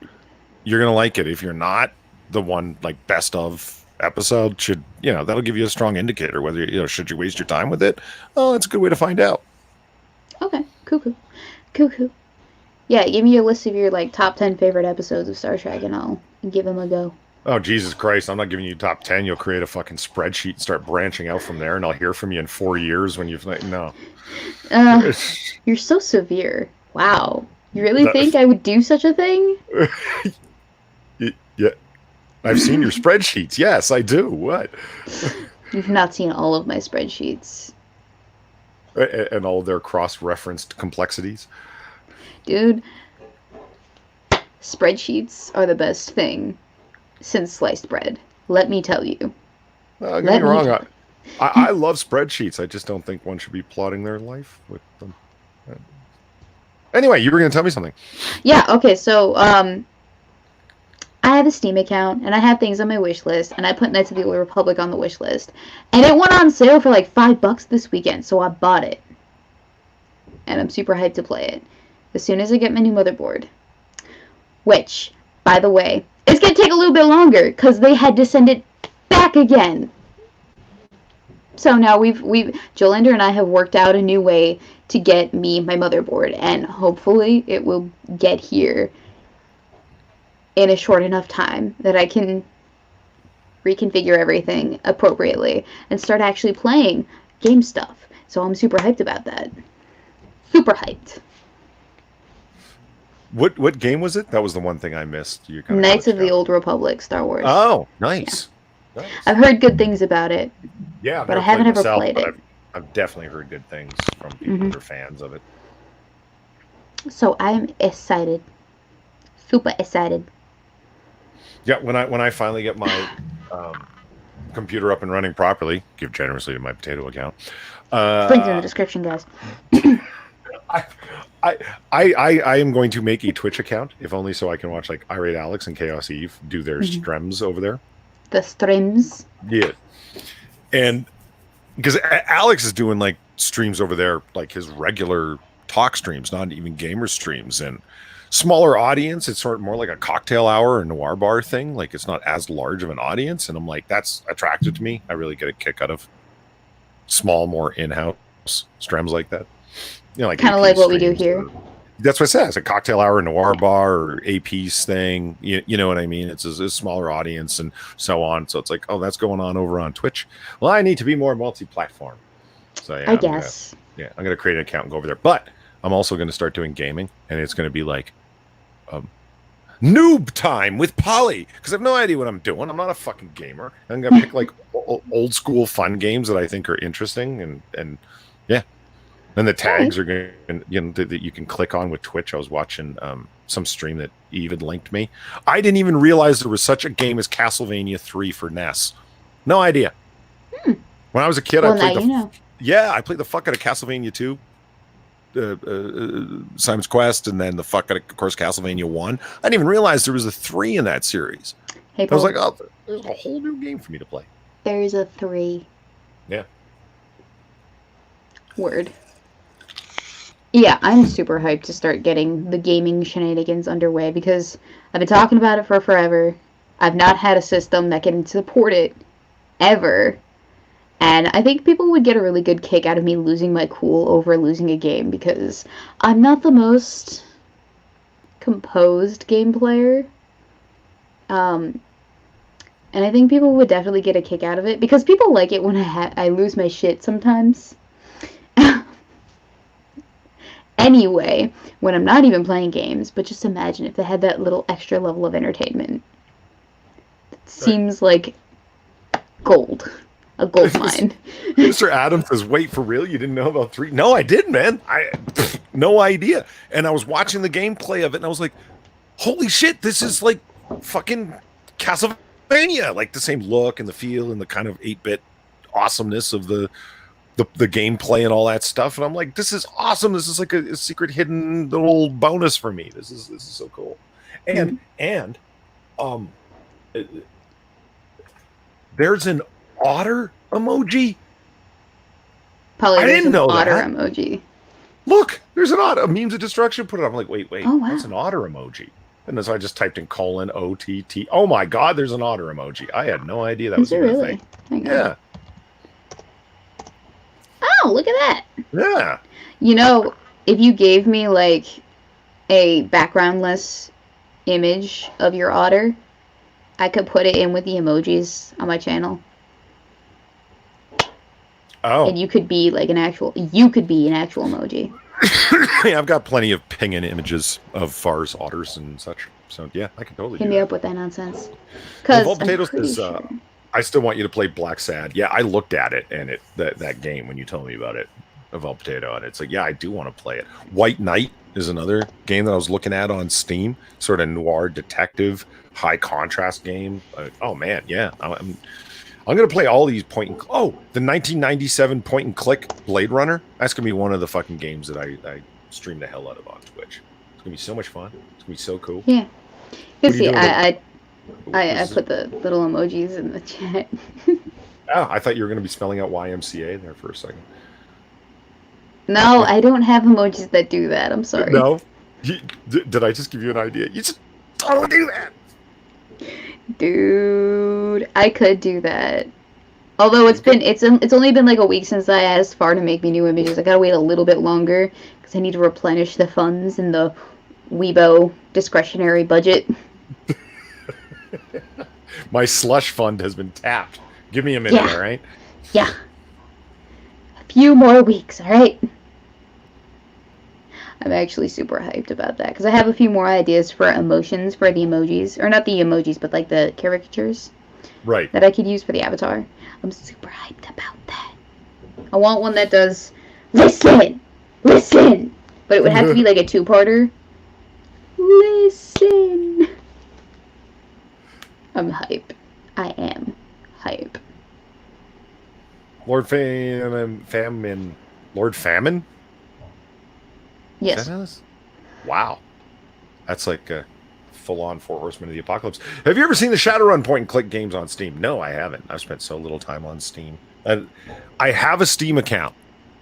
you're going to like it. If you're not, the one like best of episode should, that'll give you a strong indicator whether, should you waste your time with it? Oh, that's a good way to find out. Okay, cool. Yeah, give me a list of your top 10 favorite episodes of Star Trek and I'll give them a go. Oh, Jesus Christ, I'm not giving you top 10. You'll create a fucking spreadsheet and start branching out from there, and I'll hear from you in 4 years when you've... No. You're so severe. Wow. You really think I would do such a thing? Yeah. I've seen your spreadsheets. Yes, I do. What? You've not seen all of my spreadsheets. And all of their cross-referenced complexities? Dude, spreadsheets are the best thing since sliced bread. Let me tell you. Don't get me wrong. I love spreadsheets. I just don't think one should be plotting their life with them. Anyway, you were going to tell me something. Yeah, okay, so I have a Steam account, and I have things on my wish list, and I put Knights of the Old Republic on the wish list. And it went on sale for like $5 this weekend, so I bought it. And I'm super hyped to play it. As soon as I get my new motherboard. Which, by the way, it's going to take a little bit longer, because they had to send it back again. So now Jolander and I have worked out a new way to get me my motherboard, and hopefully it will get here in a short enough time that I can reconfigure everything appropriately and start actually playing game stuff. So I'm super hyped about that. Super hyped. What game was it? That was the one thing I missed. Knights of the Old Republic, Star Wars. Oh, nice. Yeah. Nice. I've heard good things about it. Yeah, but I haven't ever played it. I've definitely heard good things from people who are fans of it. So I'm excited. Super excited. Yeah, when I finally get my computer up and running properly, give generously to my potato account. Links in the description, guys. I am going to make a Twitch account, if only so I can watch like Irate Alex and Chaos Eve do their streams over there. The streams? Yeah. And because Alex is doing like streams over there, like his regular talk streams, not even gamer streams, and smaller audience. It's sort of more like a cocktail hour or noir bar thing. Like it's not as large of an audience. And I'm like, that's attractive to me. I really get a kick out of small, more in-house streams like that. Like kind of like what we do here. That's what I said. It's a cocktail hour, noir bar, or AP's thing. You know what I mean? It's a smaller audience and so on. So it's like, oh, that's going on over on Twitch. Well, I need to be more multi-platform. So yeah, I guess. I'm going to create an account and go over there. But I'm also going to start doing gaming, and it's going to be like noob time with Polly, because I have no idea what I'm doing. I'm not a fucking gamer. I'm going to pick like old school fun games that I think are interesting, and yeah. And the tags are going to, that you can click on with Twitch. I was watching some stream that even linked me. I didn't even realize there was such a game as Castlevania 3 for NES. No idea. When I was a kid, I played I played the fuck out of Castlevania 2, Simon's Quest, and then the fuck out of course, Castlevania 1. I didn't even realize there was a 3 in that series. Hey, I was like, oh, there's a whole new game for me to play. There's a 3. Yeah. Word. Yeah, I'm super hyped to start getting the gaming shenanigans underway because I've been talking about it for forever. I've not had a system that can support it ever. And I think people would get a really good kick out of me losing my cool over losing a game because I'm not the most composed game player. And I think people would definitely get a kick out of it because people like it when I lose my shit sometimes. Anyway, when I'm not even playing games, but just imagine if they had that little extra level of entertainment. It seems like gold. A gold mine. Mr. Adams says, wait, for real? You didn't know about 3? No, I didn't, man. No idea. And I was watching the gameplay of it, and I was like, holy shit, this is like fucking Castlevania. Like the same look and the feel and the kind of 8-bit awesomeness of the gameplay and all that stuff. And I'm like, this is awesome. This is like a secret hidden little bonus for me. This is so cool. And there's an otter emoji. Probably I didn't know otter that. Emoji. Look, there's an otter. Memes of destruction. Put it up. I'm like, wait. Oh, wow. That's an otter emoji. And so I just typed in :OTT. Oh my god, there's an otter emoji. I had no idea that was a really thing. Yeah. Oh, look at that. Yeah. You know, if you gave me like a backgroundless image of your otter, I could put it in with the emojis on my channel. Oh. And you could be an actual emoji. Yeah, I've got plenty of pinging images of Far's otters and such. So yeah, I can totally hit do me that. up with that nonsense. Because Potatoes is I still want you to play Black Sad. Yeah, I looked at it and that game when you told me about it, Evolved Potato, and it's like, yeah, I do want to play it. White Knight is another game that I was looking at on Steam, sort of noir detective, high contrast game. Oh man, yeah, I'm gonna play all these the 1997 point and click Blade Runner. That's gonna be one of the fucking games that I stream the hell out of on Twitch. It's gonna be so much fun. It's gonna be so cool. Yeah. You see, I I put the little emojis in the chat. Oh, I thought you were going to be spelling out YMCA there for a second. No, I don't have emojis that do that. I'm sorry. No? Did I just give you an idea? You just totally do that. Dude, I could do that. Although it's only been like a week since I asked Far to make me new images. I gotta wait a little bit longer because I need to replenish the funds in the Weebo discretionary budget. My slush fund has been tapped. Give me a minute, all right? Yeah. A few more weeks, all right? I'm actually super hyped about that because I have a few more ideas for emotions for the emojis. Or not the emojis, but like the caricatures. Right. That I could use for the avatar. I'm super hyped about that. I want one that does, listen! But it would have to be like a two-parter. Listen! I'm hype. I am hype. Lord Famine. Lord Famine? Yes. Is that this? Wow. That's like a full-on 4 Horsemen of the Apocalypse. Have you ever seen the Shadowrun point-and-click games on Steam? No, I haven't. I've spent so little time on Steam. I have a Steam account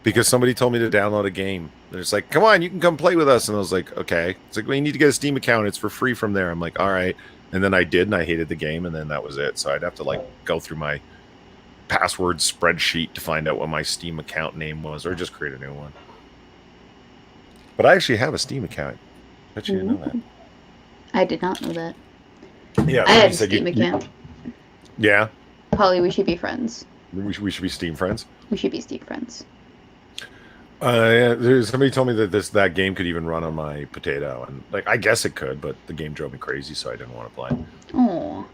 because somebody told me to download a game. They're just like, come on, you can come play with us. And I was like, okay. It's like, well, you need to get a Steam account. It's for free from there. I'm like, all right. And then I did, and I hated the game, and then that was it. So I'd have to like go through my password spreadsheet to find out what my Steam account name was, or just create a new one. But I actually have a Steam account. Bet you didn't know that. I did not know that. Yeah, I have a Steam account. Yeah. Polly, we should be friends. We should be Steam friends. We should be Steam friends. Somebody told me that that game could even run on my potato, and like I guess it could, but the game drove me crazy, so I didn't want to play. Oh.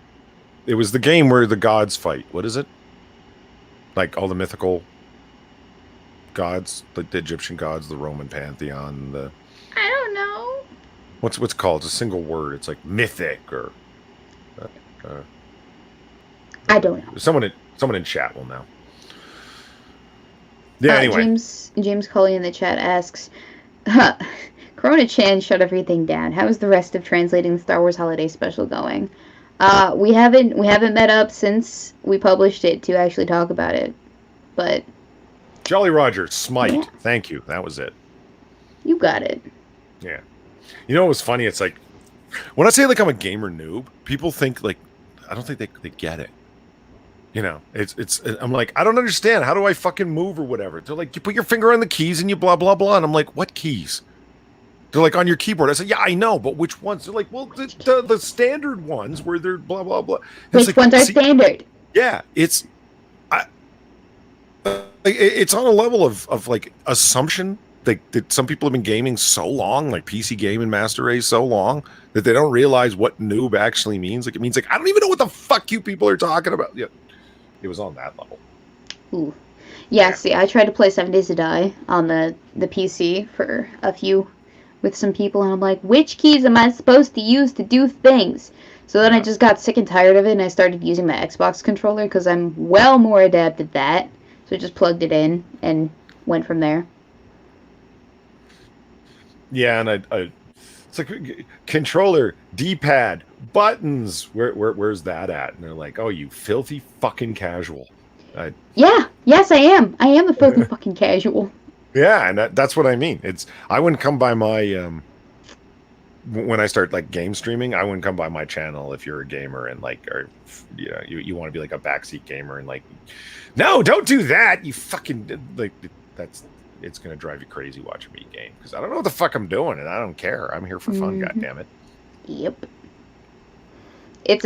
It was the game where the gods fight. What is it? Like all the mythical gods, like the Egyptian gods, the Roman pantheon. I don't know. What's it called? It's a single word. It's like mythic or. Uh, I don't know. Someone in chat will know. Yeah. Anyway, James Colley in the chat asks, Corona Chan shut everything down. How is the rest of translating the Star Wars Holiday Special going? We haven't met up since we published it to actually talk about it, but Jolly Roger, Smite. Yeah. Thank you. That was it. You got it. Yeah. You know what was funny? It's like when I say like I'm a gamer noob, people think like I don't think they get it. You know, it's I'm like, I don't understand. How do I fucking move or whatever? They're like, you put your finger on the keys and you blah blah blah. And I'm like, what keys? They're like on your keyboard. I said, yeah, I know, but which ones? They're like, well, the standard ones where they're blah blah blah. Which like, ones are standard? Yeah, it's on a level of like assumption that some people have been gaming so long, like PC Game and Master Race so long, that they don't realize what noob actually means. Like it means like I don't even know what the fuck you people are talking about. Yeah, it was on that level. Ooh, yeah. See, I tried to play 7 Days to Die on the PC for a few with some people, and I'm like, which keys am I supposed to use to do things? So then I just got sick and tired of it, and I started using my Xbox controller because I'm well more adept at that. So I just plugged it in and went from there. Yeah, and I it's like controller, D-pad, buttons. Where's that at? And they're like, oh, you filthy fucking casual. Yeah, yes, I am. I am a filthy fucking casual. Yeah, and that's what I mean. I wouldn't come by my when I start like game streaming, I wouldn't come by my channel if you're a gamer and like, or you want to be like a backseat gamer and like, no, don't do that. You fucking like it's gonna drive you crazy watching me game because I don't know what the fuck I'm doing and I don't care. I'm here for fun. God damn it. Yep. It's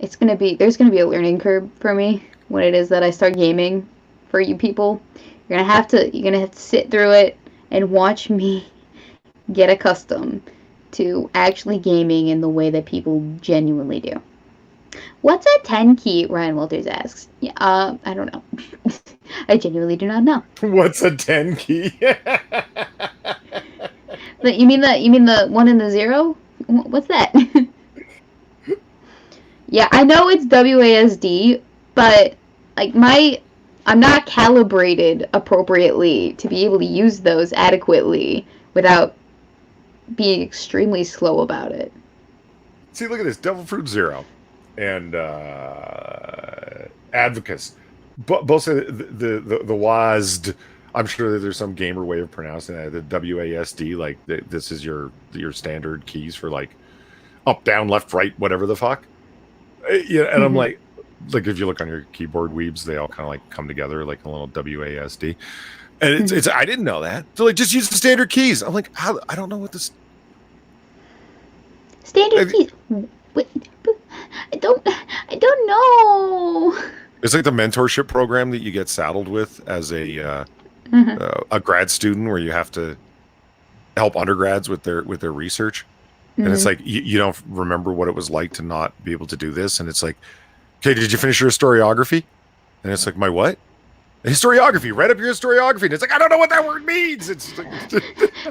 it's gonna be there's gonna be a learning curve for me when it is that I start gaming. For you people, you're gonna have to sit through it and watch me get accustomed to actually gaming in the way that people genuinely do. What's a 10 key? Ryan Walters asks. Yeah, I don't know. I genuinely do not know. What's a 10 key? You mean the 1 and the 0? What's that? Yeah, I know it's WASD, but like I'm not calibrated appropriately to be able to use those adequately without being extremely slow about it. See, look at this. Devil Fruit Zero and Advocates. Both say the WASD. I'm sure that there's some gamer way of pronouncing that. The WASD, like this is your standard keys for like up, down, left, right, whatever the fuck. Yeah, and I'm like if you look on your keyboard weebs, they all kind of like come together like a little WASD. And it's I didn't know that. So like just use the standard keys. I'm like, how? I don't know what this standard keys. Wait, I don't know. It's like the mentorship program that you get saddled with as a grad student, where you have to help undergrads with their research, and it's like you don't remember what it was like to not be able to do this, and it's like, okay, did you finish your historiography? And it's like, my what? Historiography. Read up your historiography, and it's like, I don't know what that word means. It's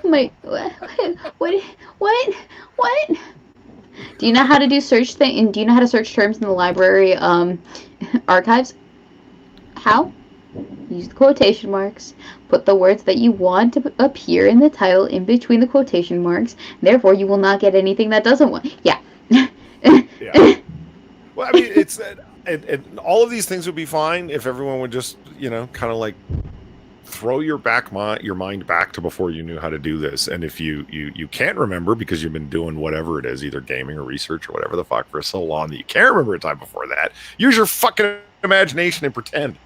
like, what? Do you know how to do search thing? And do you know how to search terms in the library archives? How? Use the quotation marks. Put the words that you want to appear in the title in between the quotation marks. Therefore, you will not get anything that doesn't want. Yeah. Yeah. Well, I mean, it's and all of these things would be fine if everyone would just, kind of like throw your mind back to before you knew how to do this. And if you can't remember because you've been doing whatever it is, either gaming or research or whatever the fuck for so long that you can't remember a time before that, use your fucking imagination and pretend.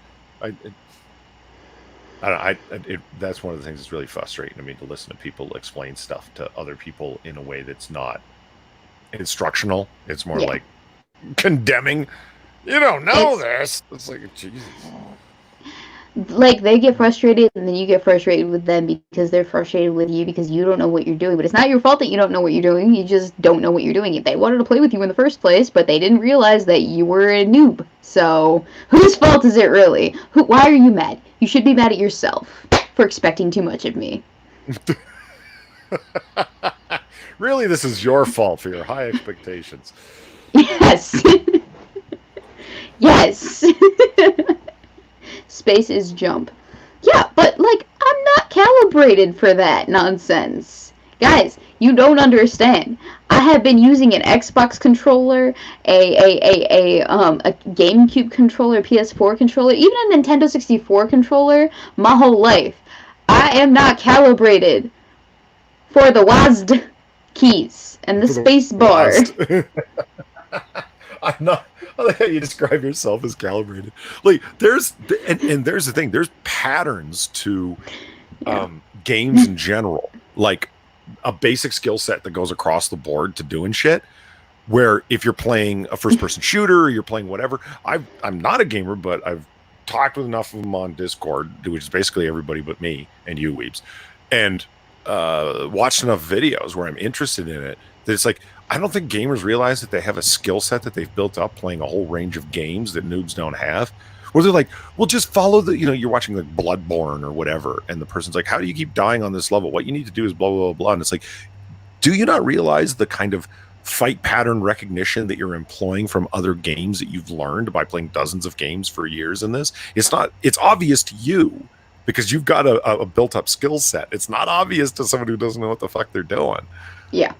That's one of the things that's really frustrating to me, to listen to people explain stuff to other people in a way that's not instructional. It's more like condemning. You don't know this. It's like, Jesus. Like, they get frustrated, and then you get frustrated with them because they're frustrated with you because you don't know what you're doing. But it's not your fault that you don't know what you're doing. You just don't know what you're doing. They wanted to play with you in the first place, but they didn't realize that you were a noob. So, whose fault is it really? Why are you mad? You should be mad at yourself for expecting too much of me. Really, this is your fault for your high expectations. Yes. Yes. Space is jump. Yeah, but, like, I'm not calibrated for that nonsense. Guys, you don't understand. I have been using an Xbox controller, a GameCube controller, PS4 controller, even a Nintendo 64 controller my whole life. I am not calibrated for the WASD keys and the space bar. I'm not. I like how you describe yourself as calibrated. Like there's and there's the thing. There's patterns to games in general. Like a basic skill set that goes across the board to doing shit. Where if you're playing a first-person shooter or you're playing whatever, I'm not a gamer, but I've talked with enough of them on Discord, which is basically everybody but me and you weebs, and watched enough videos where I'm interested in it that it's like I don't think gamers realize that they have a skill set that they've built up playing a whole range of games that noobs don't have. Where they're like, well, just follow the, you're watching like Bloodborne or whatever, and the person's like, how do you keep dying on this level? What you need to do is blah, blah, blah, blah. And it's like, do you not realize the kind of fight pattern recognition that you're employing from other games that you've learned by playing dozens of games for years in this? It's obvious to you because you've got a built-up skill set. It's not obvious to someone who doesn't know what the fuck they're doing. Yeah.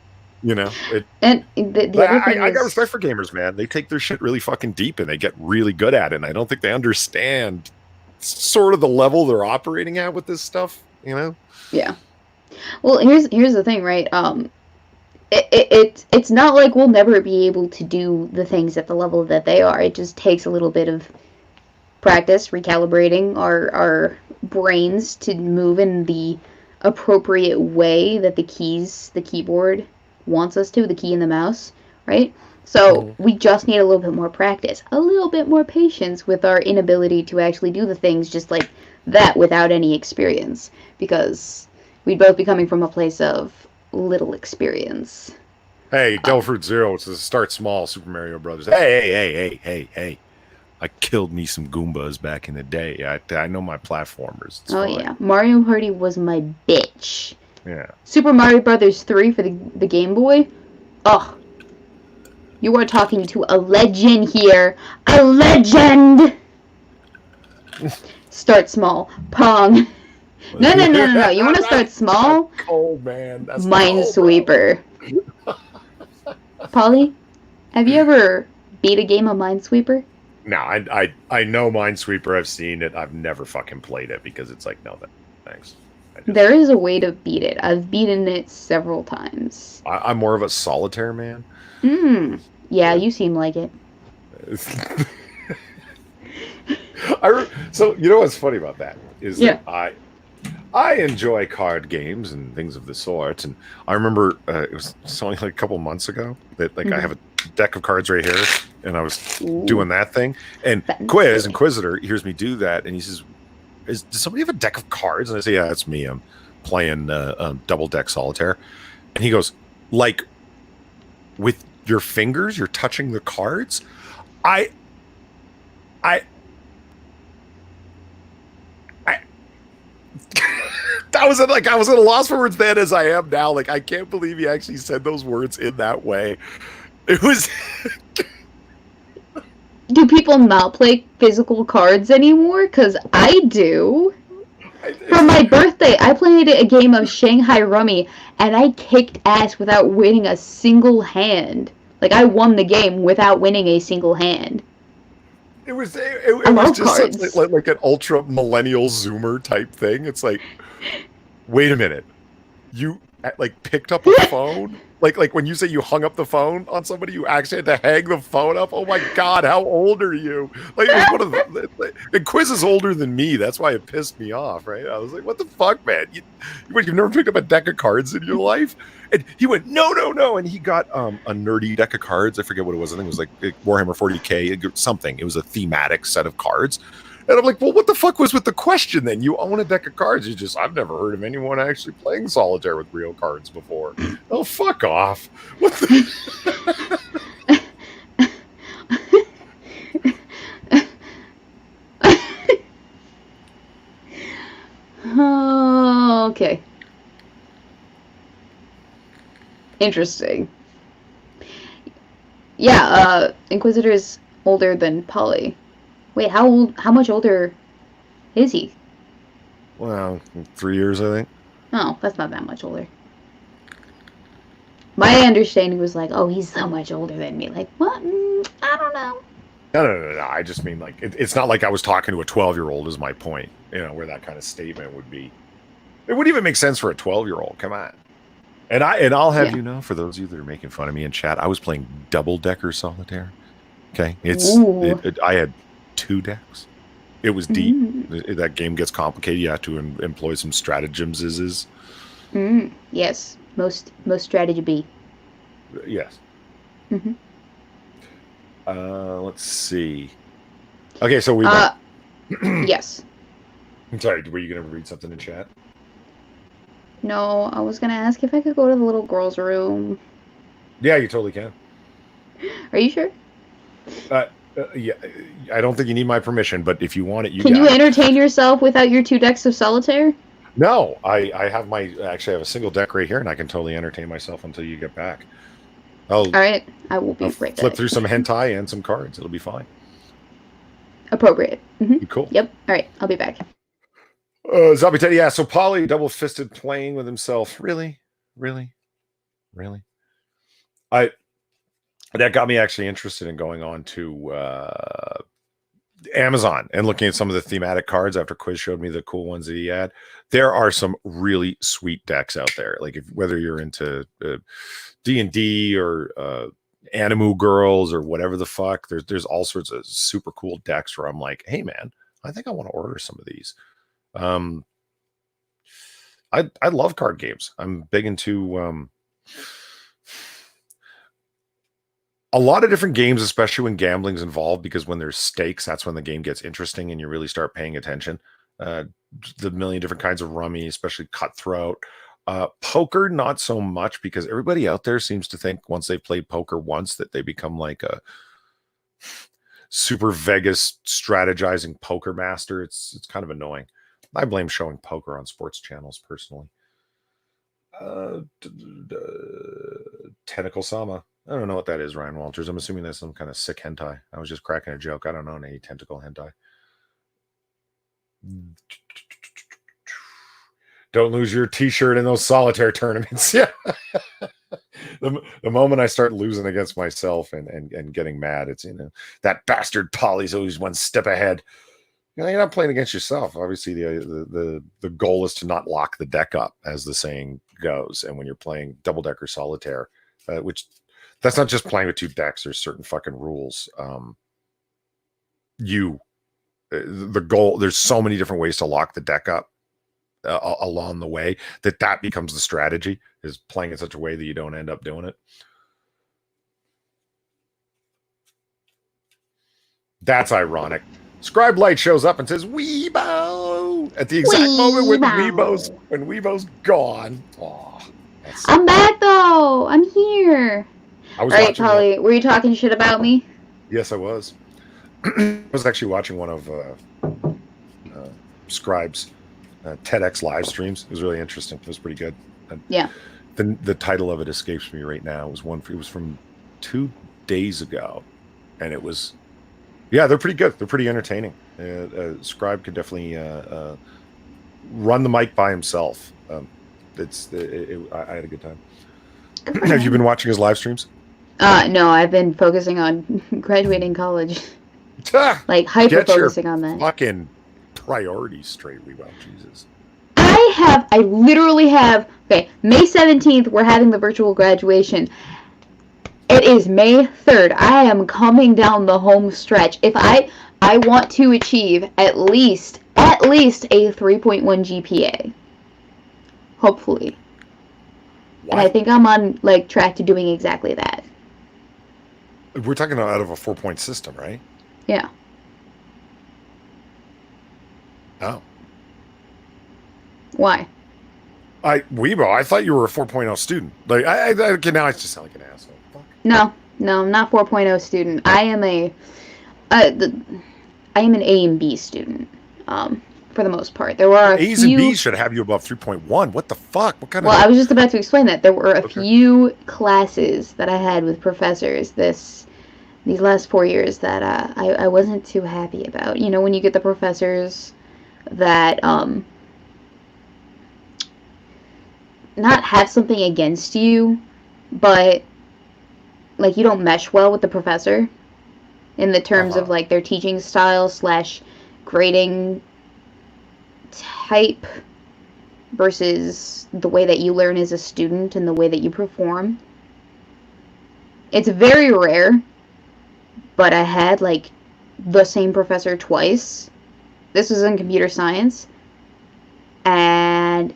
And the other thing I got respect for gamers, man. They take their shit really fucking deep and they get really good at it. And I don't think they understand sort of the level they're operating at with this stuff, Yeah. Well, here's the thing, right? It's not like we'll never be able to do the things at the level that they are. It just takes a little bit of practice, recalibrating our brains to move in the appropriate way that the keyboard wants us to, the key and the mouse, right? So we just need a little bit more practice, a little bit more patience with our inability to actually do the things just like that without any experience, because we'd both be coming from a place of little experience. Hey, Delfruit Zero, it's a start small, Super Mario Brothers. Hey. I killed me some Goombas back in the day. I know my platformers. It's fine. Yeah. Mario Party was my bitch. Yeah. Super Mario Brothers 3 for the Game Boy. Oh. You are talking to a legend here. A legend! Start small. Pong. No. You want to start small? That's cold, man. That's Minesweeper. Polly, have you ever beat a game of Minesweeper? No, I know Minesweeper. I've seen it. I've never fucking played it because it's like, no, thanks. There is a way to beat it. I've beaten it several times. I'm more of a solitaire man. Yeah, you seem like it. So you know what's funny about that is that I enjoy card games and things of the sort, and I remember it was only like a couple months ago that I have a deck of cards right here, and I was doing that thing, and Inquisitor hears me do that, and he says, does somebody have a deck of cards? And I say, yeah, that's me. I'm playing double deck solitaire, and he goes, like, with your fingers, you're touching the cards? I I was at a loss for words then as I am now. Like, I can't believe he actually said those words in that way. It was. Do people not play physical cards anymore? Because I do. For my birthday, I played a game of Shanghai Rummy, and I kicked ass without winning a single hand. Like, I won the game without winning a single hand. It was just like an ultra millennial Zoomer type thing. It's like, wait a minute, you like picked up a phone? Like when you say you hung up the phone on somebody, you actually had to hang the phone up? Oh my God, how old are you? Like, it was one of the Quiz is older than me. That's why it pissed me off, right? I was like, what the fuck, man? You've never picked up a deck of cards in your life? And he went, no. And he got a nerdy deck of cards. I forget what it was. I think it was like Warhammer 40K, something. It was a thematic set of cards. And I'm like, well, what the fuck was with the question then? You own a deck of cards. You just, I've never heard of anyone actually playing solitaire with real cards before. Oh, fuck off. What the? Oh, okay. Interesting. Yeah, Inquisitor's older than Polly. Wait, how much older is he? Well, 3 years, I think. Oh, that's not that much older. My understanding was like, oh, he's so much older than me. Like, what? I don't know. No. I just mean, like, it's not like I was talking to a 12-year-old is my point, where that kind of statement would be. It wouldn't even make sense for a 12-year-old. Come on. And I'll have you know, for those of you that are making fun of me in chat, I was playing double-decker solitaire. Okay? I had 2 decks. It was deep. That game gets complicated. You have to employ some stratagems. Yes. Most strategy B. Yes. Let's see. Okay, so we. Yes. I'm sorry. Were you going to read something in chat? No, I was gonna ask if I could go to the little girl's room. Yeah, you totally can. Are you sure? Yeah, I don't think you need my permission, but if you want it, Can you entertain yourself without your 2 decks of solitaire? No, I have actually have a single deck right here, and I can totally entertain myself until you get back. All right, I will be right back. Flip through some hentai and some cards. It'll be fine. Appropriate. Cool. Yep. All right, I'll be back. Zombie Teddy, yeah. So Polly double-fisted playing with himself. Really? That got me actually interested in going on to Amazon and looking at some of the thematic cards after Quiz showed me the cool ones that he had. There are some really sweet decks out there. Like whether you're into D&D or Animu Girls or whatever the fuck, there's all sorts of super cool decks where I'm like, hey man, I think I want to order some of these. I love card games. I'm big into a lot of different games, especially when gambling's involved, because when there's stakes, that's when the game gets interesting and you really start paying attention. The million different kinds of rummy, especially cutthroat. Poker, not so much, because everybody out there seems to think once they've played poker once that they become like a super Vegas strategizing poker master. It's kind of annoying. I blame showing poker on sports channels personally. Tentacle Sama. I don't know what that is, Ryan Walters. I'm assuming that's some kind of sick hentai. I was just cracking a joke. I don't know any tentacle hentai. Don't lose your t-shirt in those solitaire tournaments. Yeah. The moment I start losing against myself and getting mad, it's, that bastard Polly's always one step ahead. You're not playing against yourself. Obviously, the goal is to not lock the deck up, as the saying goes. And when you're playing double-decker solitaire, which that's not just playing with 2 decks. There's certain fucking rules. The goal, there's so many different ways to lock the deck up along the way that becomes the strategy, is playing in such a way that you don't end up doing it. That's ironic. Scribe Light shows up and says, Weebo! At the exact moment when Weebo's gone. Oh, I'm back, though. I'm here. All right, Polly, were you talking shit about me? Yes, I was. I was actually watching one of Scribe's TEDx live streams. It was really interesting. It was pretty good. Yeah. The title of it escapes me right now. It was from 2 days ago, and it was... Yeah, they're pretty good. They're pretty entertaining. Scribe could definitely run the mic by himself. I had a good time. Have you been watching his live streams? No, I've been focusing on graduating college. Like hyper-focusing on that. Fucking priorities straight, Weebo. Jesus. I literally have... Okay, May 17th, we're having the virtual graduation. It is May 3rd. I am coming down the home stretch. If I want to achieve at least a 3.1 GPA. Hopefully. What? And I think I'm on track to doing exactly that. We're talking out of a 4-point system, right? Yeah. Oh. Why? Weebo, I thought you were a 4.0 student. Like, okay, now I just sound like an asshole. Fuck. No, I'm not 4.0 student. I am I am an A and B student. For the most part, there were a A's few. and B's should have you above 3.1. What the fuck? What kind Well, of? I was just about to explain that there were a Okay. few classes that I had with professors these last 4 years that I wasn't too happy about. You know, when you get the professors that not have something against you, but like you don't mesh well with the professor in the terms of like their teaching style / grading type versus the way that you learn as a student and the way that you perform. It's very rare, but I had like the same professor twice. This was in computer science, and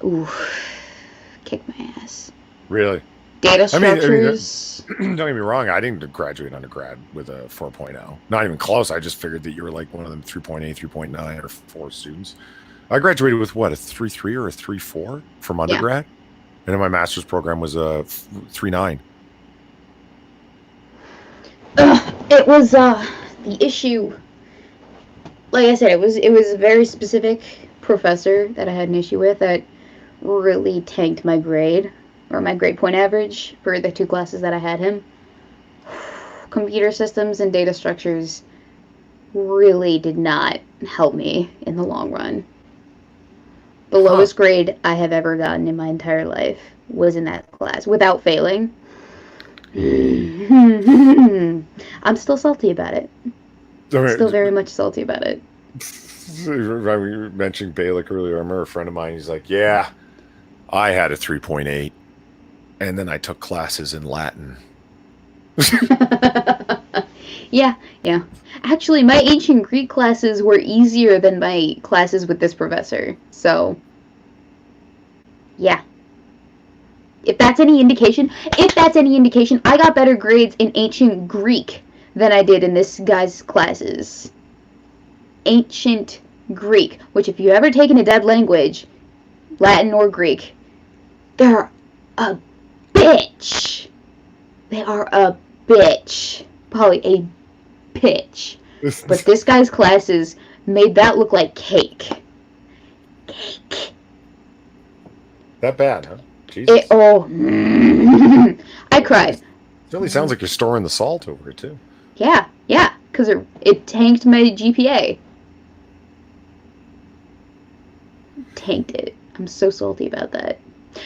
kicked my ass. Really? Data structures. Don't get me wrong. I didn't graduate undergrad with a 4.0. Not even close. I just figured that you were like one of them 3.8, 3.9, or 4 students. I graduated with what, a 3.3 or a 3.4 from undergrad? Yeah. And then my master's program was a 3.9. It was the issue. Like I said, it was a very specific professor that I had an issue with that really tanked my grade, or my grade point average for the 2 classes that I had him. Computer systems and data structures really did not help me in the long run. The lowest grade I have ever gotten in my entire life was in that class, without failing. I'm still salty about it. Still very much salty about it. We were mentioning Balick earlier. I remember a friend of mine, he's like, yeah, I had a 3.8, and then I took classes in Latin. Yeah. Actually, my ancient Greek classes were easier than my classes with this professor. So, yeah. If that's any indication, I got better grades in ancient Greek than I did in this guy's classes. Ancient Greek, which if you've ever taken a dead language, Latin or Greek, they're a bitch. They are a bitch. Probably a bitch. But this guy's classes made that look like cake. Cake. That bad, huh? Jesus. I cried. It really sounds like you're storing the salt over it, too. Yeah, because it tanked my GPA. Tanked it. I'm so salty about that.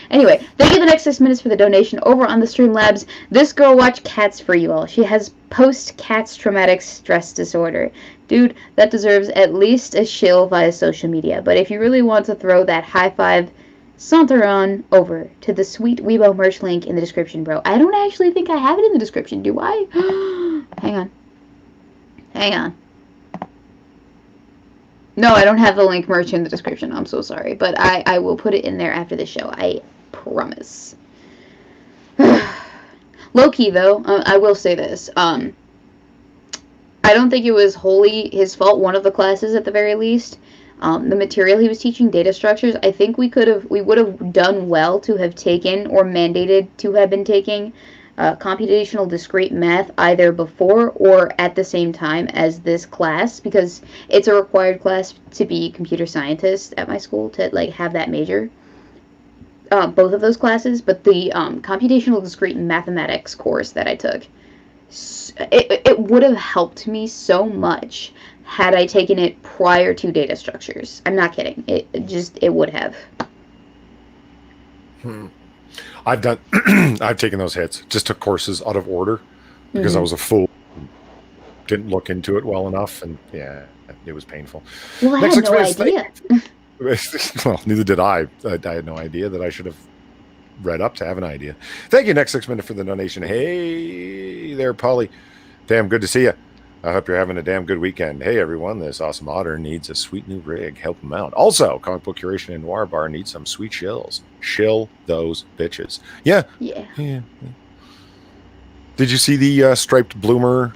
Anyway, thank you the next 6 minutes for the donation over on the Streamlabs. This girl watched Cats for you all. She has post-Cats traumatic stress disorder. Dude, that deserves at least a shill via social media. But if you really want to throw that high five, saunter on over to the sweet Weebo merch link in the description, bro. I don't actually think I have it in the description, do I? Hang on. No, I don't have the link merch in the description. I'm so sorry. But I will put it in there after the show. I promise. Low-key, though, I will say this. I don't think it was wholly his fault, one of the classes at the very least. The material he was teaching, data structures, I think we would have done well to have taken, or mandated to have been taking, computational discrete math either before or at the same time as this class, because it's a required class to be computer scientist at my school, to like have that major. Both of those classes, but the computational discrete mathematics course that I took, it would have helped me so much had I taken it prior to data structures. I'm not kidding. It would have. I've taken those hits. Just took courses out of order because I was a fool. Didn't look into it well enough, and yeah, it was painful. Well, I had no idea. Well, neither did I. I had no idea that I should have read up to have an idea. Thank you, Next 6 Minute, for the donation. Hey there, Polly. Damn good to see you. I hope you're having a damn good weekend. Hey, everyone, this awesome otter needs a sweet new rig. Help him out. Also, Comic Book Curation and Noir Bar needs some sweet shills. Shill those bitches. Yeah. Did you see the striped bloomer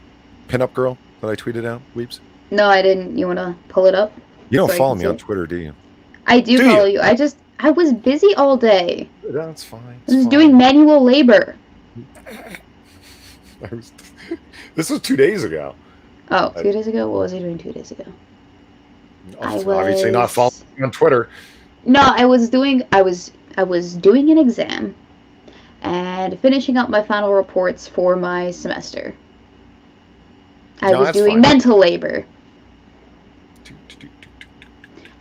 pinup girl that I tweeted out, Weeps? No, I didn't. You want to pull it up? You don't so I follow can me see on it. Twitter, do you? I do Do follow you? you. I was busy all day. That's fine. I was doing manual labor. This was 2 days ago. Oh, I, 2 days ago? What was I doing 2 days ago? I obviously not following was me on Twitter. no, I was doing an exam and finishing up my final reports for my semester. I No, was that's doing fine. mental labor.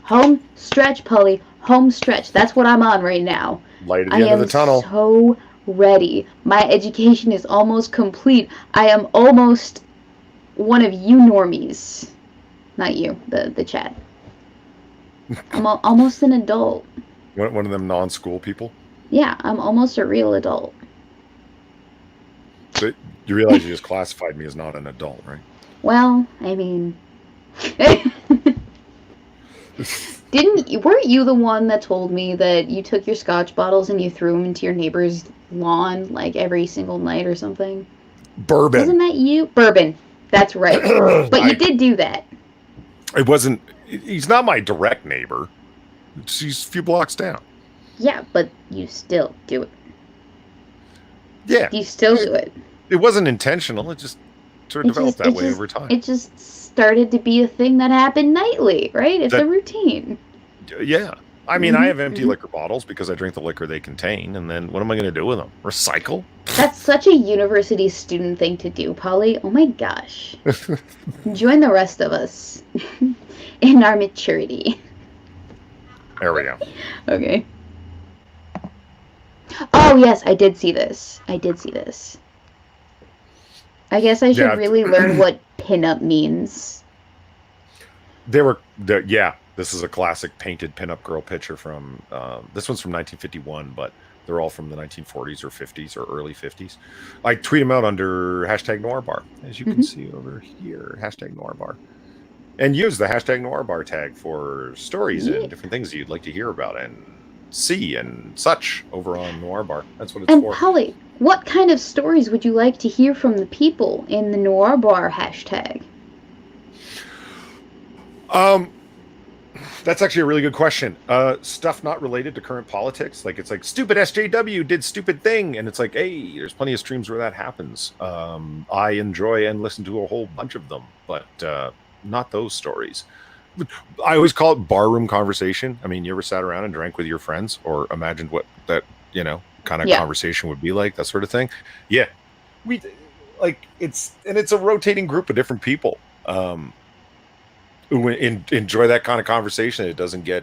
Home stretch, Polly. Home stretch. That's what I'm on right now. Light at I the end of the am tunnel. so ready. My education is almost complete. I am almost one of you normies. Not you, the chat. I'm almost an adult. One of them non-school people. Yeah, I'm almost a real adult. So you realize you just classified me as not an adult, right? Well, I mean, weren't you the one that told me that you took your scotch bottles and you threw them into your neighbor's lawn like every single night or something? Bourbon. Wasn't that you? Bourbon. That's right. But you did do that. It wasn't. He's not my direct neighbor. He's a few blocks down. Yeah, but you still do it. Yeah. You still do it. It wasn't intentional. It just sort of developed that way over time. It just started to be a thing that happened nightly, right? It's a routine. Yeah. I mean, I have empty liquor bottles because I drink the liquor they contain, and then what am I going to do with them? Recycle? That's such a university student thing to do, Polly. Oh my gosh. Join the rest of us in our maturity. There we go. Okay. Oh, yes, I did see this. I guess I should really learn what pinup means. This is a classic painted pinup girl picture from, this one's from 1951, but they're all from the 1940s or 50s or early 50s. I tweet them out under hashtag Noirbar, as you can see over here, hashtag Noirbar. And use the hashtag Noirbar tag for stories and different things that you'd like to hear about and see and such over on Noirbar. That's what it's for. And Polly, what kind of stories would you like to hear from the people in the Noirbar hashtag? That's actually a really good question. Stuff not related to current politics. Like, it's like, stupid SJW did stupid thing. And it's like, hey, there's plenty of streams where that happens. I enjoy and listen to a whole bunch of them, but not those stories. I always call it barroom conversation. I mean, you ever sat around and drank with your friends or imagined what that, kind of conversation would be like, that sort of thing? Yeah. It's a rotating group of different people. Who enjoy that kind of conversation. It doesn't get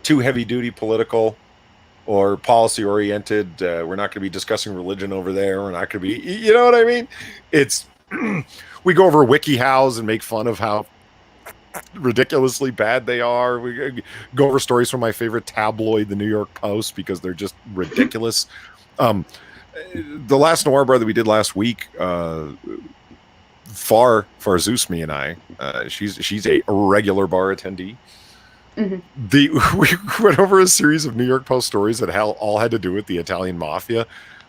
too heavy-duty political or policy-oriented. We're not going to be discussing religion over there. We're not going to be, you know what I mean? It's we go over WikiHows and make fun of how ridiculously bad they are. We go over stories from my favorite tabloid, the New York Post, because they're just ridiculous. The last Noirbar that we did last week, Far Zeus, me and I, she's a regular bar attendee. We went over a series of New York Post stories that all had to do with the Italian mafia,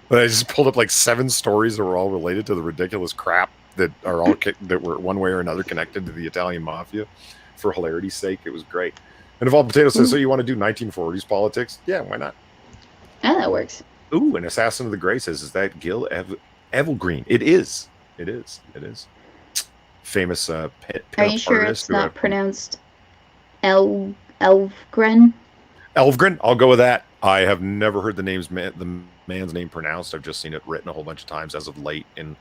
but I just pulled up like 7 stories that were all related to the ridiculous crap that are all that were one way or another connected to the Italian mafia. For hilarity's sake, it was great. And if all potatoes says, so you want to do 1940s politics? Yeah, why not? Yeah, that works. Ooh, an Assassin of the Grey says, is that Gil Evelgreen? It is. It is. Famous Are you sure it's not pronounced Elvgren? Elvgren? I'll go with that. I have never heard the man's name pronounced. I've just seen it written a whole bunch of times as of late in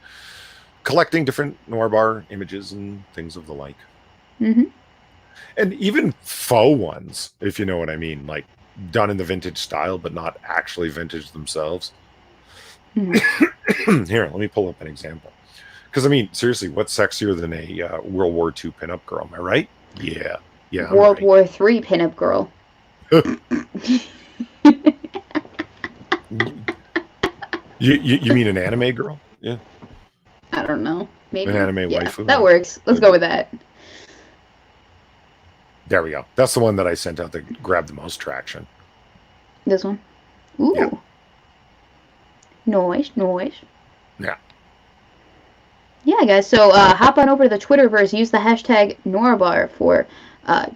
collecting different Noirbar images and things of the like. And even faux ones, if you know what I mean, like done in the vintage style, but not actually vintage themselves. Here, let me pull up an example. Because, I mean, seriously, what's sexier than a World War II pinup girl? Am I right? Yeah. World War III pinup girl. You mean an anime girl? Yeah. I don't know. Maybe. An anime waifu. That works. Let's go with that. There we go. That's the one that I sent out that grabbed the most traction. This one? Ooh. Yeah. Nice. Yeah. Yeah, guys. So hop on over to the Twitterverse. Use the hashtag Norbar for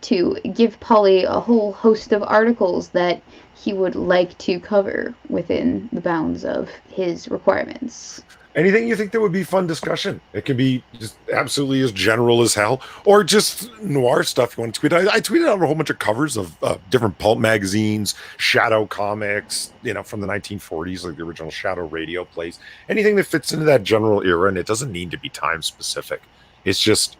to give Polly a whole host of articles that he would like to cover within the bounds of his requirements. Anything you think that would be fun discussion. It could be just absolutely as general as hell, or just noir stuff you want to tweet. I tweeted out a whole bunch of covers of different pulp magazines, Shadow comics, from the 1940s, like the original Shadow radio plays. Anything that fits into that general era, and it doesn't need to be time specific. It's just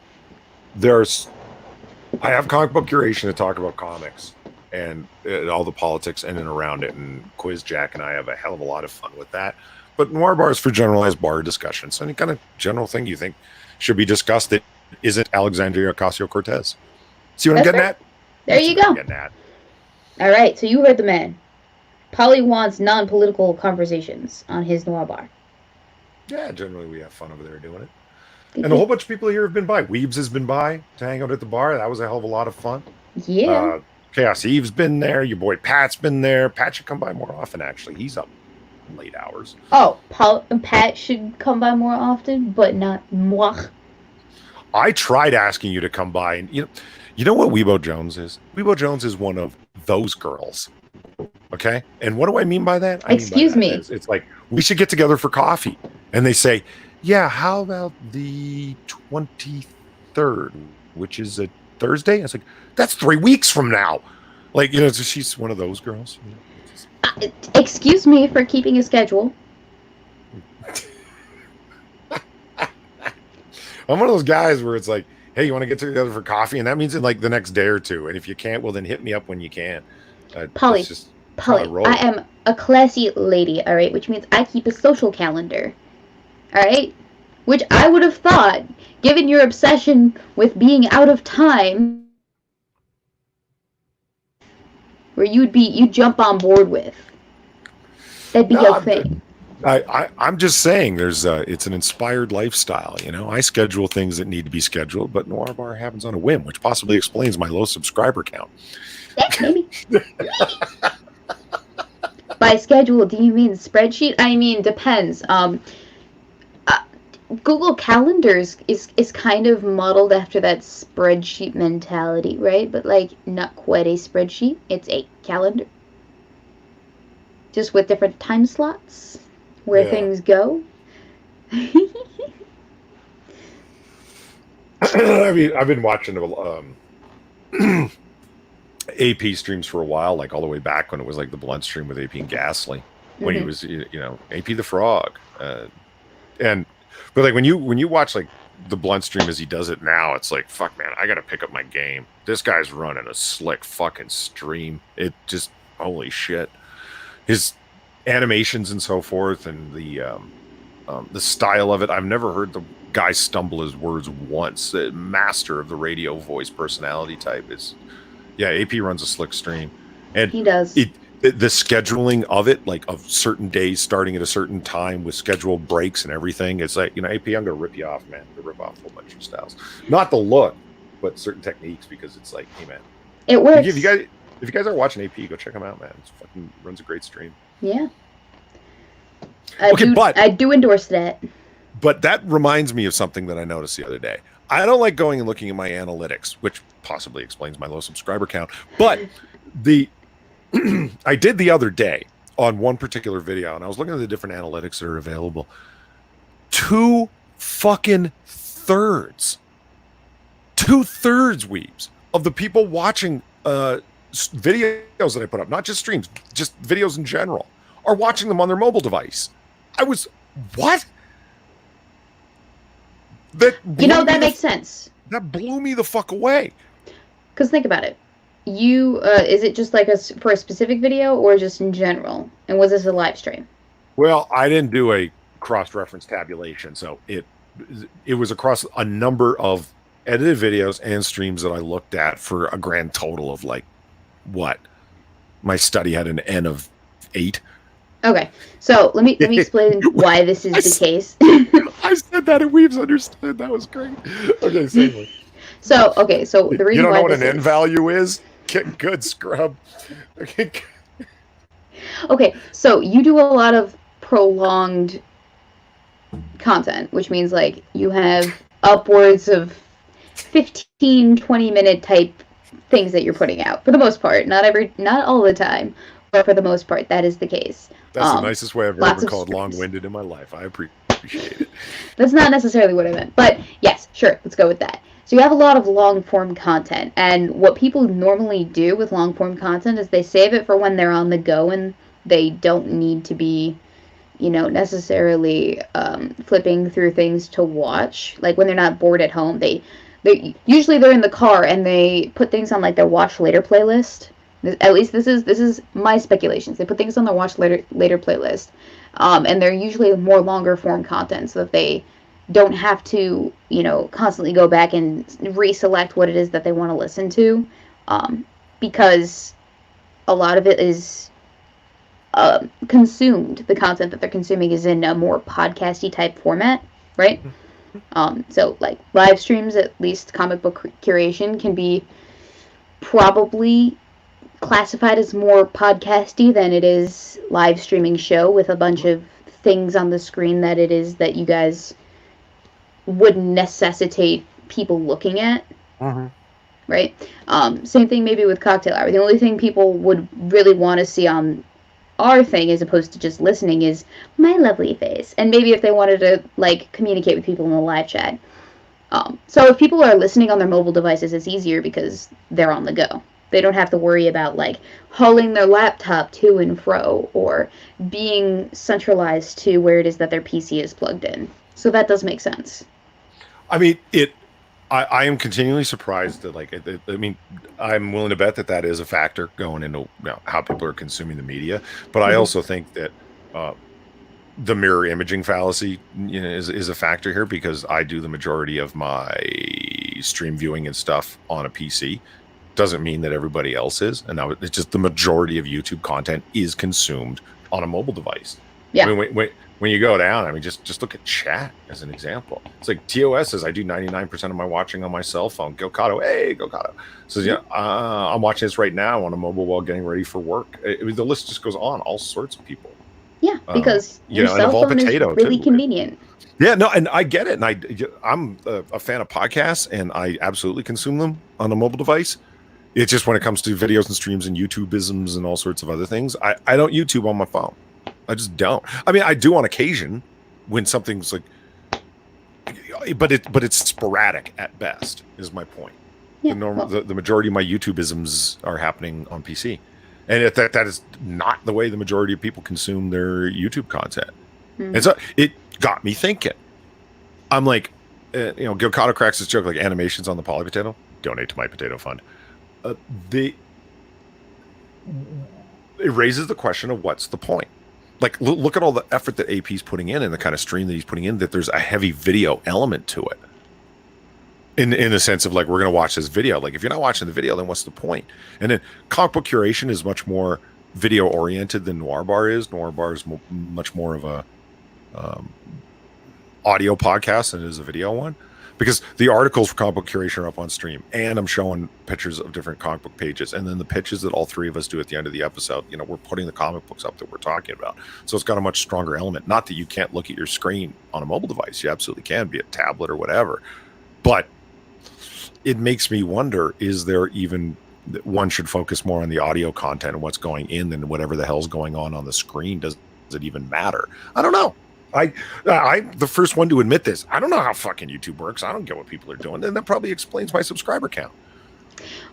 I have comic book curation to talk about comics and all the politics in and around it, and Quiz Jack and I have a hell of a lot of fun with that. But Noir Bar is for generalized bar discussions. Any kind of general thing you think should be discussed that isn't Alexandria Ocasio-Cortez. See what I'm getting at? There you go. All right, so you heard the man. Polly wants non-political conversations on his Noir Bar. Yeah, generally we have fun over there doing it. And a whole bunch of people here have been by. Weebs has been by to hang out at the bar. That was a hell of a lot of fun. Yeah. Chaos Eve's been there. Your boy Pat's been there. Pat should come by more often, actually. He's up late hours. Oh, Pat should come by more often, but not moi. I tried asking you to come by, and you know what Weebo Jones is? Weebo Jones is one of those girls. Okay? And what do I mean by that? Excuse me. It's like, we should get together for coffee. And they say, yeah, how about the 23rd, which is a Thursday? I was like, that's 3 weeks from now. Like, she's one of those girls. Excuse me for keeping a schedule. I'm one of those guys where it's like, hey, you want to get together for coffee? And that means in like the next day or two. And if you can't, well, then hit me up when you can. Polly, I am a classy lady, all right? Which means I keep a social calendar, all right? Which I would have thought, given your obsession with being out of time, where you'd jump on board with. That'd be your thing. I'm just saying it's an inspired lifestyle, I schedule things that need to be scheduled, but Noir Bar happens on a whim, which possibly explains my low subscriber count. Maybe. By schedule, do you mean spreadsheet? I mean, depends. Google Calendars is kind of modeled after that spreadsheet mentality, right? But like not quite a spreadsheet. It's a calendar. Just with different time slots where things go. I mean, I've been watching AP streams for a while, like all the way back when it was like the Blunt stream with AP and Ghastly, when he was, AP the Frog, but like when you watch like the Blunt stream as he does it now, it's like, fuck, man, I got to pick up my game. This guy's running a slick fucking stream. It just, holy shit. His animations and so forth, and the style of it. I've never heard the guy stumble his words once. The master of the radio voice personality type is, AP runs a slick stream, and he does. The scheduling of it, like of certain days starting at a certain time with scheduled breaks and everything. It's like, AP, I'm gonna rip you off, man. I'm gonna rip off a whole bunch of styles, not the look, but certain techniques, because it's like, hey, man, it works. If you guys are watching AP, go check him out, man. It's fucking runs a great stream. Yeah. I do endorse that. But that reminds me of something that I noticed the other day. I don't like going and looking at my analytics, which possibly explains my low subscriber count. But I did the other day on one particular video, and I was looking at the different analytics that are available. 2 fucking thirds, Weebs, of the people watching videos that I put up, not just streams, just videos in general, are watching them on their mobile device. What? That makes sense. That blew me the fuck away. Because think about it. Is it just like for a specific video or just in general? And was this a live stream? Well, I didn't do a cross-reference tabulation, so it was across a number of edited videos and streams that I looked at for a grand total of like, what? My study had an N of 8. Okay, so let me explain why this is the case. I said that and Weaves understood. That was great. Okay, same. So the reason you don't why know what an N value is? Get good, scrub. Okay, so you do a lot of prolonged content, which means like you have upwards of 15, 20-minute type things that you're putting out for the most part. Not all the time, but for the most part, that is the case. That's the nicest way I've ever been called streams. long-winded in my life. I appreciate it. That's not necessarily what I meant, but yes, sure, let's go with that. So you have a lot of long-form content, and what people normally do with long-form content is they save it for when they're on the go and they don't need to be, necessarily flipping through things to watch. Like when they're not bored at home, they usually they're in the car and they put things on like their watch later playlist. At least this is my speculations. They put things on their watch later playlist, and they're usually more longer form content, so that they don't have to, constantly go back and reselect what it is that they want to listen to, because a lot of it is consumed. The content that they're consuming is in a more podcasty type format, right? So like live streams, at least comic book curation, can be probably classified as more podcasty than it is live streaming show with a bunch of things on the screen that it is that you guys would necessitate people looking at, right? Same thing maybe with Cocktail Hour. The only thing people would really want to see on our thing, as opposed to just listening, is my lovely face. And maybe if they wanted to like communicate with people in the live chat. So if people are listening on their mobile devices, it's easier because they're on the go. They don't have to worry about like hauling their laptop to and fro or being centralized to where it is that their PC is plugged in. So that does make sense. I mean, I am continually surprised that, like, I mean, I'm willing to bet that is a factor going into how people are consuming the media. But I also think that the mirror imaging fallacy, is a factor here, because I do the majority of my stream viewing and stuff on a PC. Doesn't mean that everybody else is, and now it's just the majority of YouTube content is consumed on a mobile device. Yeah. I mean, when you go down, I mean, just look at chat as an example. It's like TOS says I do 99% of my watching on my cell phone. Gilcado, hey, Gilcado says, I'm watching this right now on a mobile while getting ready for work. The list just goes on. All sorts of people. Yeah, because your cell phone is really convenient. Yeah, no, and I get it, and I'm a fan of podcasts, and I absolutely consume them on a mobile device. It's just when it comes to videos and streams and YouTubeisms and all sorts of other things, I don't YouTube on my phone. I just don't. I mean, I do on occasion when something's like, but it's sporadic at best, is my point. Yeah, the majority of my YouTubeisms are happening on PC, and that is not the way the majority of people consume their YouTube content. And so it got me thinking. I'm like, Gilcado cracks this joke, like animations on the Poly Potato. Donate to my potato fund. It raises the question of what's the point? Like, look at all the effort that AP's putting in and the kind of stream that he's putting in, that there's a heavy video element to it. In the sense of, like, we're going to watch this video. Like, if you're not watching the video, then what's the point? And then comic book curation is much more video oriented than Noir Bar is. Noir Bar is much more of a audio podcast than it is a video one. Because the articles for comic book curation are up on stream, and I'm showing pictures of different comic book pages, and then the pitches that all three of us do at the end of the episode, we're putting the comic books up that we're talking about. So it's got a much stronger element. Not that you can't look at your screen on a mobile device. You absolutely can, be a tablet or whatever. But it makes me wonder, is there even, one should focus more on the audio content and what's going in than whatever the hell's going on the screen? Does it even matter? I don't know. I'm the first one to admit this. I don't know how fucking YouTube works. I don't get what people are doing. And that probably explains my subscriber count.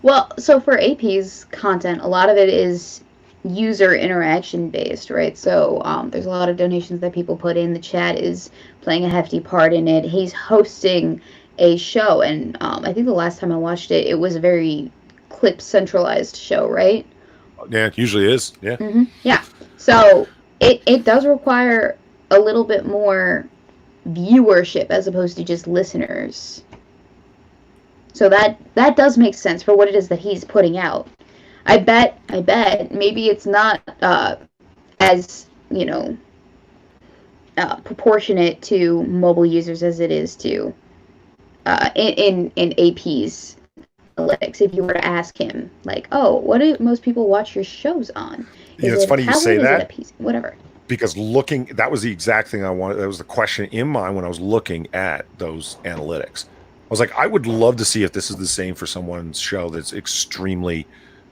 Well, so for AP's content, a lot of it is user interaction based, right? So there's a lot of donations that people put in. The chat is playing a hefty part in it. He's hosting a show, and I think the last time I watched it, it was a very clip centralized show, right? Yeah, it usually is. Yeah. Mm-hmm. Yeah. So it does require a little bit more viewership as opposed to just listeners. So that does make sense for what it is that he's putting out. I bet maybe it's not as proportionate to mobile users as it is to in AP's analytics. If you were to ask him, like, oh, what do most people watch your shows on? It's funny you say that. Whatever. because that was the exact thing I wanted. That was the question in mind when I was looking at those analytics. I was like, I would love to see if this is the same for someone's show that's extremely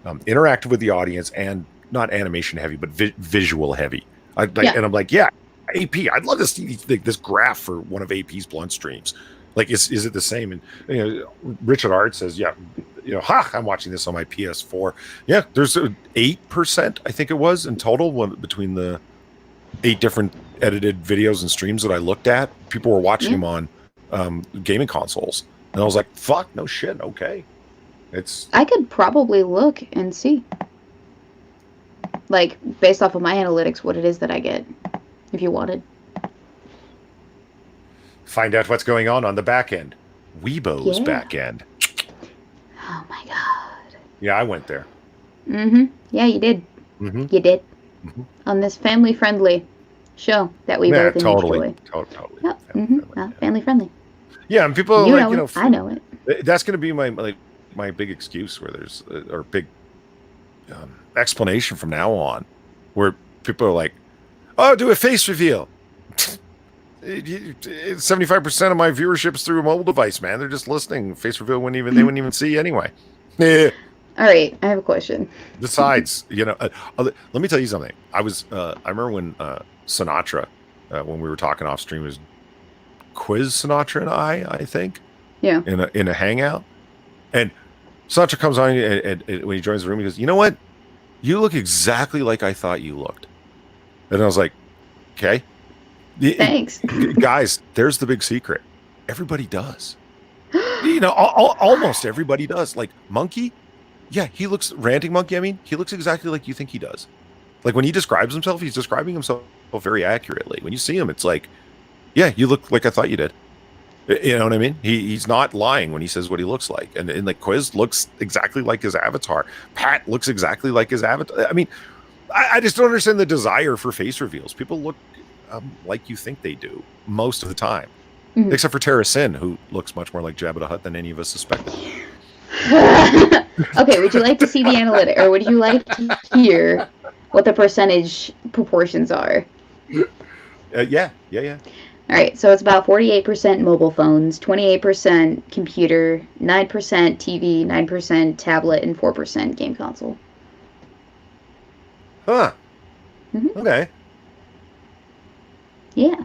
interactive with the audience and not animation heavy, but visual heavy. And I'm like, yeah, AP, I'd love to see this graph for one of AP's blunt streams. Like, is it the same? And Richard Art says, yeah, I'm watching this on my PS4. Yeah, there's 8%, I think it was, in total between the 8 different edited videos and streams that I looked at. People were watching them on gaming consoles, and I was like, "Fuck, no shit." Okay, I could probably look and see, like, based off of my analytics, what it is that I get, if you wanted. Find out what's going on the back end. Weebo's back end. Oh my god. Yeah, I went there. Mm-hmm. Yeah, you did. Mm-hmm. You did. Mm-hmm. On this family-friendly show that we both enjoy. Totally. Yep. Family-friendly. Yeah, and people you are know it. I know it. That's going to be my big excuse where there's or big explanation from now on, where people are like, "Oh, do a face reveal." 75% of my viewership is through a mobile device, man. They're just listening. Face reveal they wouldn't even see anyway. All right, I have a question. Besides, let me tell you something. I remember when Sinatra, when we were talking off stream, was Quiz Sinatra and I think. Yeah. In a hangout, and Sinatra comes on and when he joins the room, he goes, "You know what? You look exactly like I thought you looked." And I was like, "Okay." Thanks. Guys, there's the big secret. Everybody does. Almost everybody does. Like Monkey, yeah, Ranting Monkey, I mean, he looks exactly like you think he does. Like when he describes himself, he's describing himself very accurately. When you see him, it's like, yeah, you look like I thought you did. You know what I mean? He's not lying when he says what he looks like. And like Quiz looks exactly like his avatar. Pat looks exactly like his avatar. I mean, I just don't understand the desire for face reveals. People look like you think they do most of the time, except for Tara Sin, who looks much more like Jabba the Hutt than any of us suspected. Okay, would you like to see the analytic, or would you like to hear what the percentage proportions are? Yeah. All right, so it's about 48% mobile phones, 28% computer, 9% TV, 9% tablet, and 4% game console. Huh. Okay. Yeah.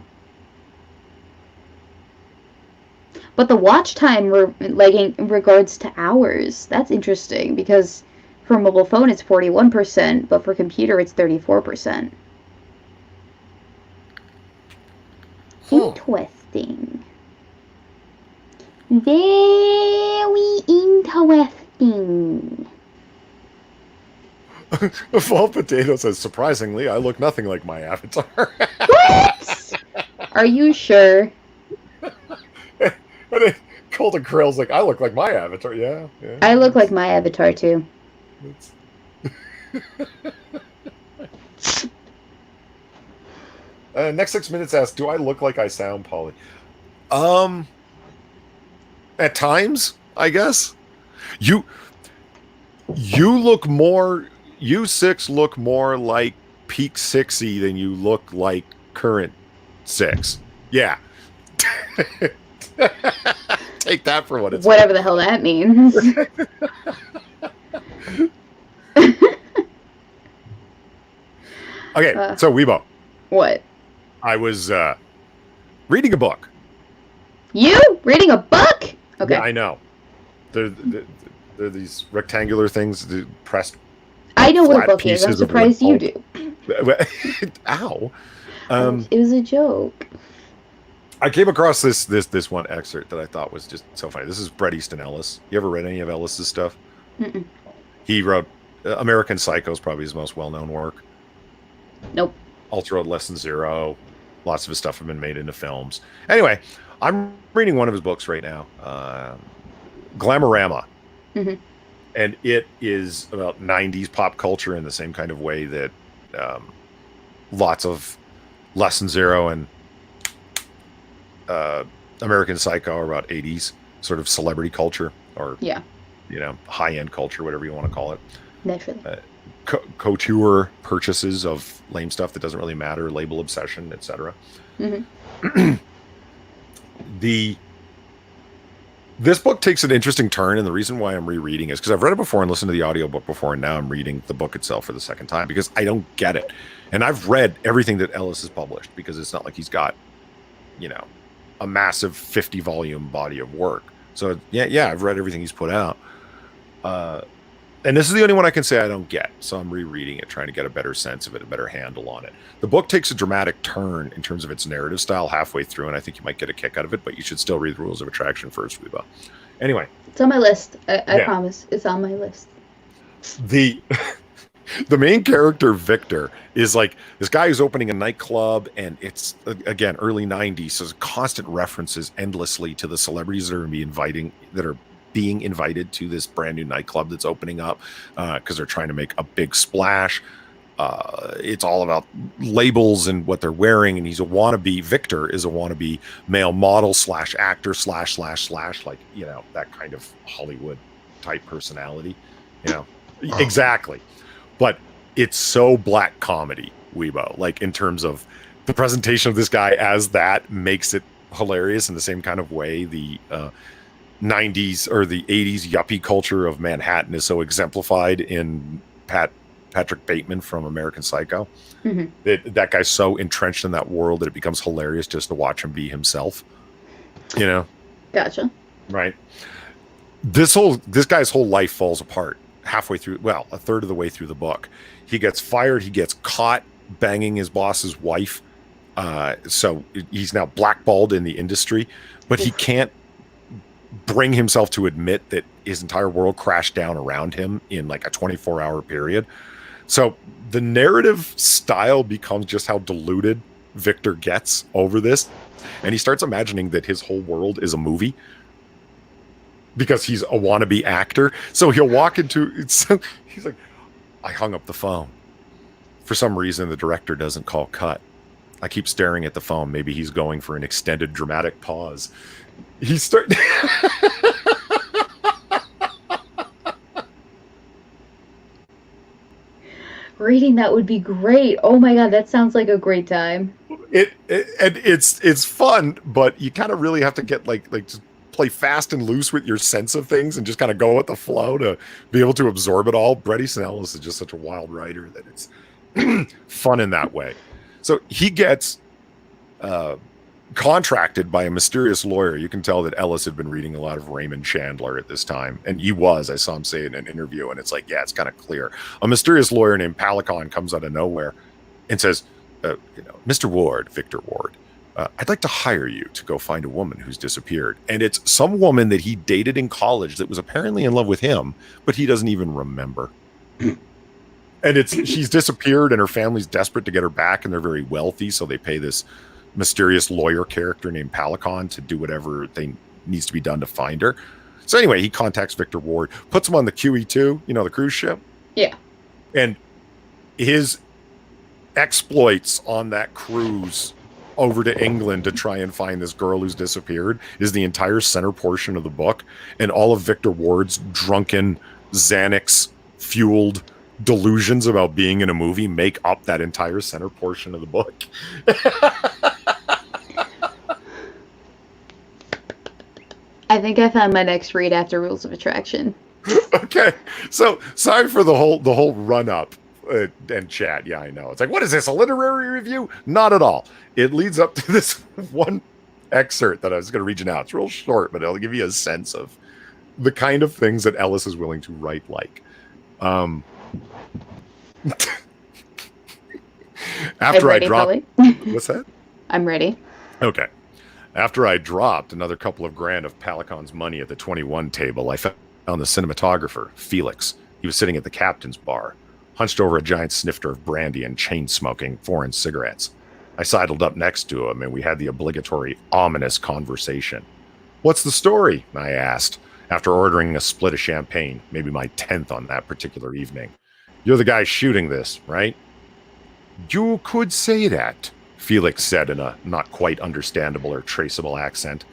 But the watch time, in regards to hours, that's interesting, because for mobile phone it's 41%, but for computer it's 34%. Interesting. Very interesting. Fall Potato says, surprisingly, I look nothing like my avatar. What? Are you sure? Colton Krill's like, I look like my avatar. Yeah. I look like my avatar too. Next 6 minutes asks, do I look like I sound, Polly? At times, I guess. You look more. You 6 look more like peak 6y than you look like current 6. Yeah. Take that for what it's whatever the hell that means. Okay, so Weebo. What? I was reading a book. You reading a book? Okay. Yeah, I know. They're these rectangular things pressed. I know what a book is. I'm surprised you do. Ow. It was a joke. I came across this one excerpt that I thought was just so funny. This is Bret Easton Ellis. You ever read any of Ellis's stuff? Mm-mm. He wrote American Psycho is probably his most well-known work. Nope. Also wrote Lesson Zero. Lots of his stuff have been made into films. Anyway, I'm reading one of his books right now, Glamorama. Mm-hmm. And it is about 90s pop culture in the same kind of way that lots of Lesson Zero and American Psycho are about 80s sort of celebrity culture or high-end culture, whatever you want to call it. Naturally. couture purchases of lame stuff that doesn't really matter, label obsession, etc. This book takes an interesting turn, and the reason why I'm rereading is because I've read it before and listened to the audiobook before, and now I'm reading the book itself for the second time because I don't get it. And I've read everything that Ellis has published because it's not like he's got, a massive 50-volume body of work. So yeah, I've read everything he's put out. And this is the only one I can say I don't get. So I'm rereading it, trying to get a better sense of it, a better handle on it. The book takes a dramatic turn in terms of its narrative style halfway through, and I think you might get a kick out of it, but you should still read the Rules of Attraction first, Weebo. Anyway. It's on my list. I promise. It's on my list. The main character, Victor, is like this guy who's opening a nightclub, and it's, again, early 90s, so constant references endlessly to the celebrities that are being invited to this brand new nightclub that's opening up because they're trying to make a big splash. It's all about labels and what they're wearing, and Victor is a wannabe male model / actor / like, that kind of Hollywood type personality, exactly. But it's so black comedy, Weebo, like in terms of the presentation of this guy as that makes it hilarious in the same kind of way the 90s or the 80s yuppie culture of Manhattan is so exemplified in Patrick Bateman from American Psycho. That guy's so entrenched in that world that it becomes hilarious just to watch him be himself. Gotcha. Right. This guy's whole life falls apart halfway through. Well, a third of the way through the book. He gets fired. He gets caught banging his boss's wife. So he's now blackballed in the industry, but he can't bring himself to admit that his entire world crashed down around him in like a 24-hour period. So the narrative style becomes just how diluted Victor gets over this. And he starts imagining that his whole world is a movie because he's a wannabe actor. So he'll walk into he's like, I hung up the phone. For some reason, the director doesn't call cut. I keep staring at the phone. Maybe he's going for an extended dramatic pause. Reading that would be great. Oh my god, that sounds like a great time. It's fun, but you kind of really have to get like just play fast and loose with your sense of things and just kind of go with the flow to be able to absorb it all. Bret Easton Ellis is just such a wild writer that it's fun in that way. So he gets contracted by a mysterious lawyer. You can tell that Ellis had been reading a lot of Raymond Chandler at this time, and I saw him say it in an interview, and it's like, yeah, it's kind of clear. A mysterious lawyer named Palicon comes out of nowhere and says, Mr. Ward, Victor Ward, I'd like to hire you to go find a woman who's disappeared. And it's some woman that he dated in college that was apparently in love with him, but he doesn't even remember. And she's disappeared, and her family's desperate to get her back, and they're very wealthy, so they pay this mysterious lawyer character named Palicon to do whatever needs to be done to find her. So anyway, he contacts Victor Ward, puts him on the QE2, the cruise ship. Yeah. And his exploits on that cruise over to England to try and find this girl who's disappeared is the entire center portion of the book. And all of Victor Ward's drunken, Xanax-fueled delusions about being in a movie make up that entire center portion of the book. I think I found my next read after Rules of Attraction. Okay, so sorry for the whole run up and chat. Yeah, I know. It's like, what is this, a literary review? Not at all. It leads up to this one excerpt that I was going to read you now. It's real short, but it'll give you a sense of the kind of things that Ellis is willing to write like. After I dropped, what's that? I'm ready. Okay. After I dropped another couple of grand of Palicon's money at the 21 table, I found the cinematographer, Felix. He was sitting at the captain's bar, hunched over a giant snifter of brandy and chain-smoking foreign cigarettes. I sidled up next to him, and we had the obligatory, ominous conversation. What's the story? I asked, after ordering a split of champagne, maybe my 10th on that particular evening. You're the guy shooting this, right? You could say that, Felix said in a not quite understandable or traceable accent.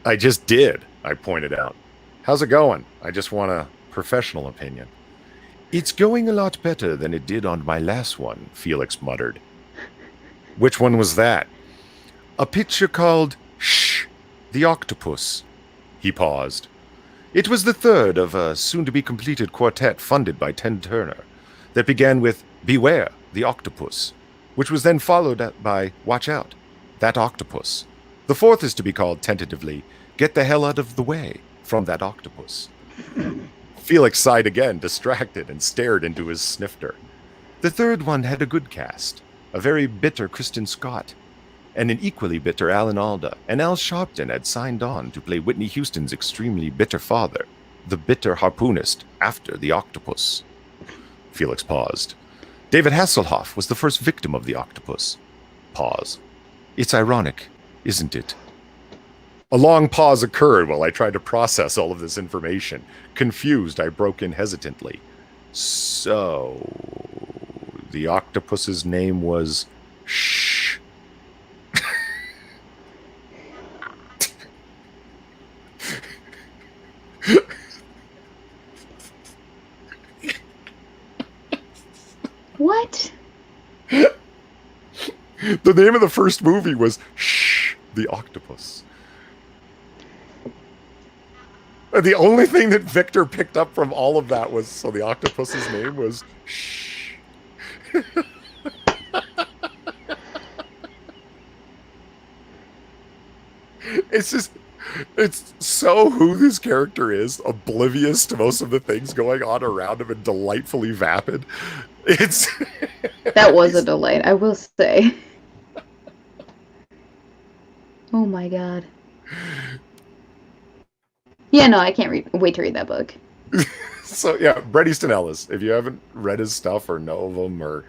I just did, I pointed out. How's it going? I just want a professional opinion. It's going a lot better than it did on my last one, Felix muttered. Which one was that? A picture called Shh, the Octopus. He paused. It was the third of a soon-to-be-completed quartet funded by Ted Turner that began with Beware, the Octopus, which was then followed by Watch Out, that Octopus. The fourth is to be called, tentatively, Get the Hell Out of the Way from that Octopus. Felix sighed again, distracted, and stared into his snifter. The third one had a good cast, a very bitter Kristen Scott, and an equally bitter Alan Alda, and Al Sharpton had signed on to play Whitney Houston's extremely bitter father, the bitter harpoonist after the octopus. Felix paused. David Hasselhoff was the first victim of the octopus. Pause. It's ironic, isn't it? A long pause occurred while I tried to process all of this information. Confused, I broke in hesitantly. So, the octopus's name was Shh. What? The name of the first movie was Shh, the Octopus. The only thing that Victor picked up from all of that was, so the octopus's name was Shh. It's so who this character is, oblivious to most of the things going on around him and delightfully vapid. It's That was a delight, I will say. Oh my god. Yeah, no, I can't wait to read that book. So yeah, Bret Easton Ellis. If you haven't read his stuff or know of him or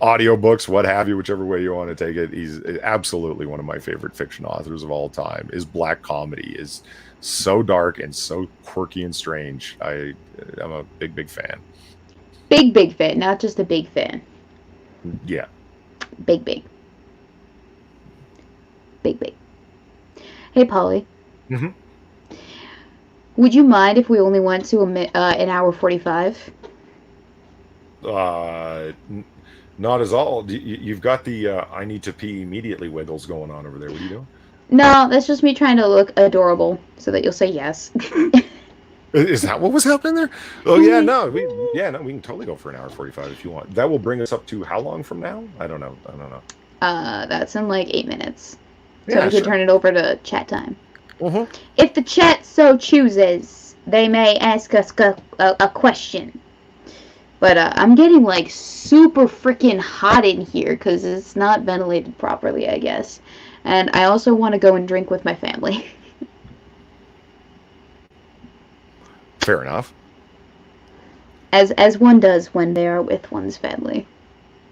audiobooks, what have you, whichever way you want to take it, he's absolutely one of my favorite fiction authors of all time. His black comedy is so dark and so quirky and strange. I'm a big fan. Big fan, not just a big fan. Yeah. Big. Hey, Polly. Mm-hmm. Would you mind if we only went to an hour 45? Not as all. You've got the I need to pee immediately wiggles going on over there. What are you doing? No, that's just me trying to look adorable so that you'll say yes. Is that what was happening there? Oh yeah, no, we can totally go for an hour 45 if you want. That will bring us up to how long from now? I don't know. That's in like 8 minutes. So Yeah, we sure. could turn it over to chat time. Mm-hmm. If the chat so chooses, they may ask us a question. But I'm getting like super freaking hot in here because it's not ventilated properly, I guess. And I also want to go and drink with my family. Fair enough. As one does when they are with one's family.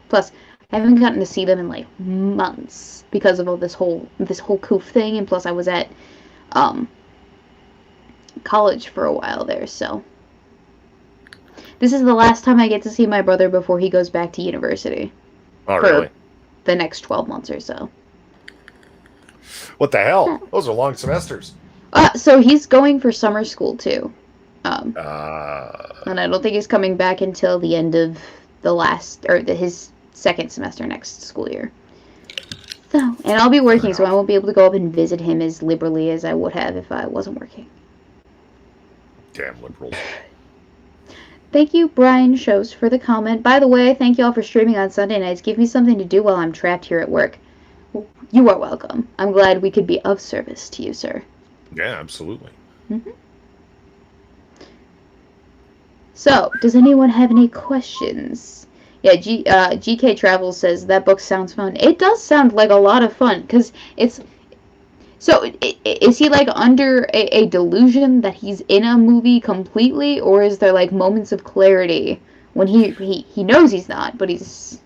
Plus, I haven't gotten to see them in like months because of all this whole coof thing, and plus I was at college for a while there, so this is the last time I get to see my brother before he goes back to university. Oh, for really? The next 12 months or so. What the hell? Those are long semesters. So he's going for summer school too. And Uh, I don't think he's coming back until the end of his second semester next school year. So, and I'll be working, so I won't be able to go up and visit him as liberally as I would have if I wasn't working. damn liberals. Thank you, Brian Shows, for the comment. By the way, thank you all for streaming on Sunday nights. Give me something to do while I'm trapped here at work. Well, you are welcome. I'm glad we could be of service to you, sir. Yeah, absolutely. Mm-hmm. So, does anyone have any questions? Yeah, GK Travels says, that book sounds fun. It does sound like a lot of fun, because it's... So, is he, like, under a delusion that he's in a movie completely, or is there, like, moments of clarity when he knows he's not, but he's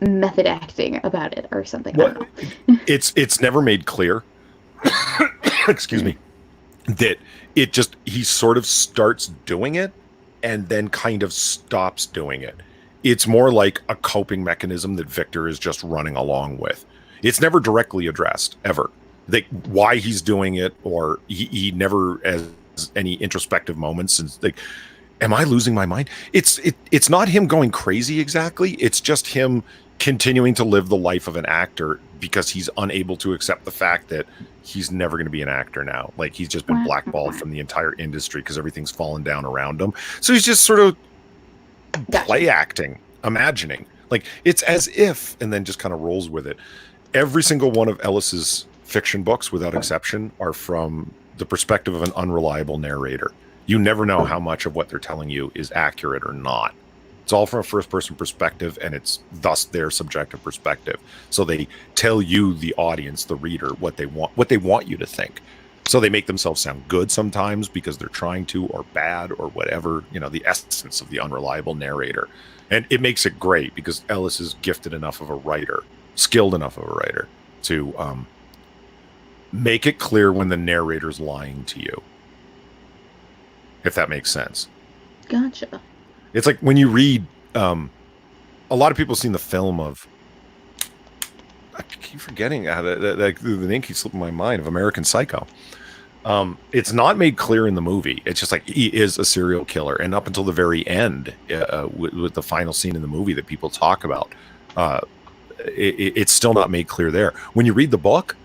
method acting about it, or something, I don't know. It's never made clear, excuse me, that he sort of starts doing it and then kind of stops doing it. It's more like a coping mechanism that Victor is just running along with. It's never directly addressed, ever. Why he's doing it, or he never, as any introspective moments and like, am I losing my mind? It's not him going crazy exactly. It's just him continuing to live the life of an actor because he's unable to accept the fact that he's never going to be an actor now. Like, he's just been blackballed from the entire industry because everything's fallen down around him. So he's just sort of play acting, imagining. Like, it's as if, and then just kind of rolls with it. Every single one of Ellis's fiction books, without exception, are from the perspective of an unreliable narrator. You never know how much of what they're telling you is accurate or not. It's all from a first-person perspective, and it's thus their subjective perspective. So they tell you, the audience, the reader, what they want you to think. So they make themselves sound good sometimes because they're trying to, or bad, or whatever. You know, the essence of the unreliable narrator, and it makes it great because Ellis is gifted enough of a writer, skilled enough of a writer, to make it clear when the narrator's lying to you. If that makes sense. Gotcha. It's like when you read, a lot of people have seen the film of, I keep forgetting the name keeps slipping my mind, of American Psycho. It's not made clear in the movie. It's just like, he is a serial killer. And up until the very end, with the final scene in the movie that people talk about, it's still not made clear there. When you read the book,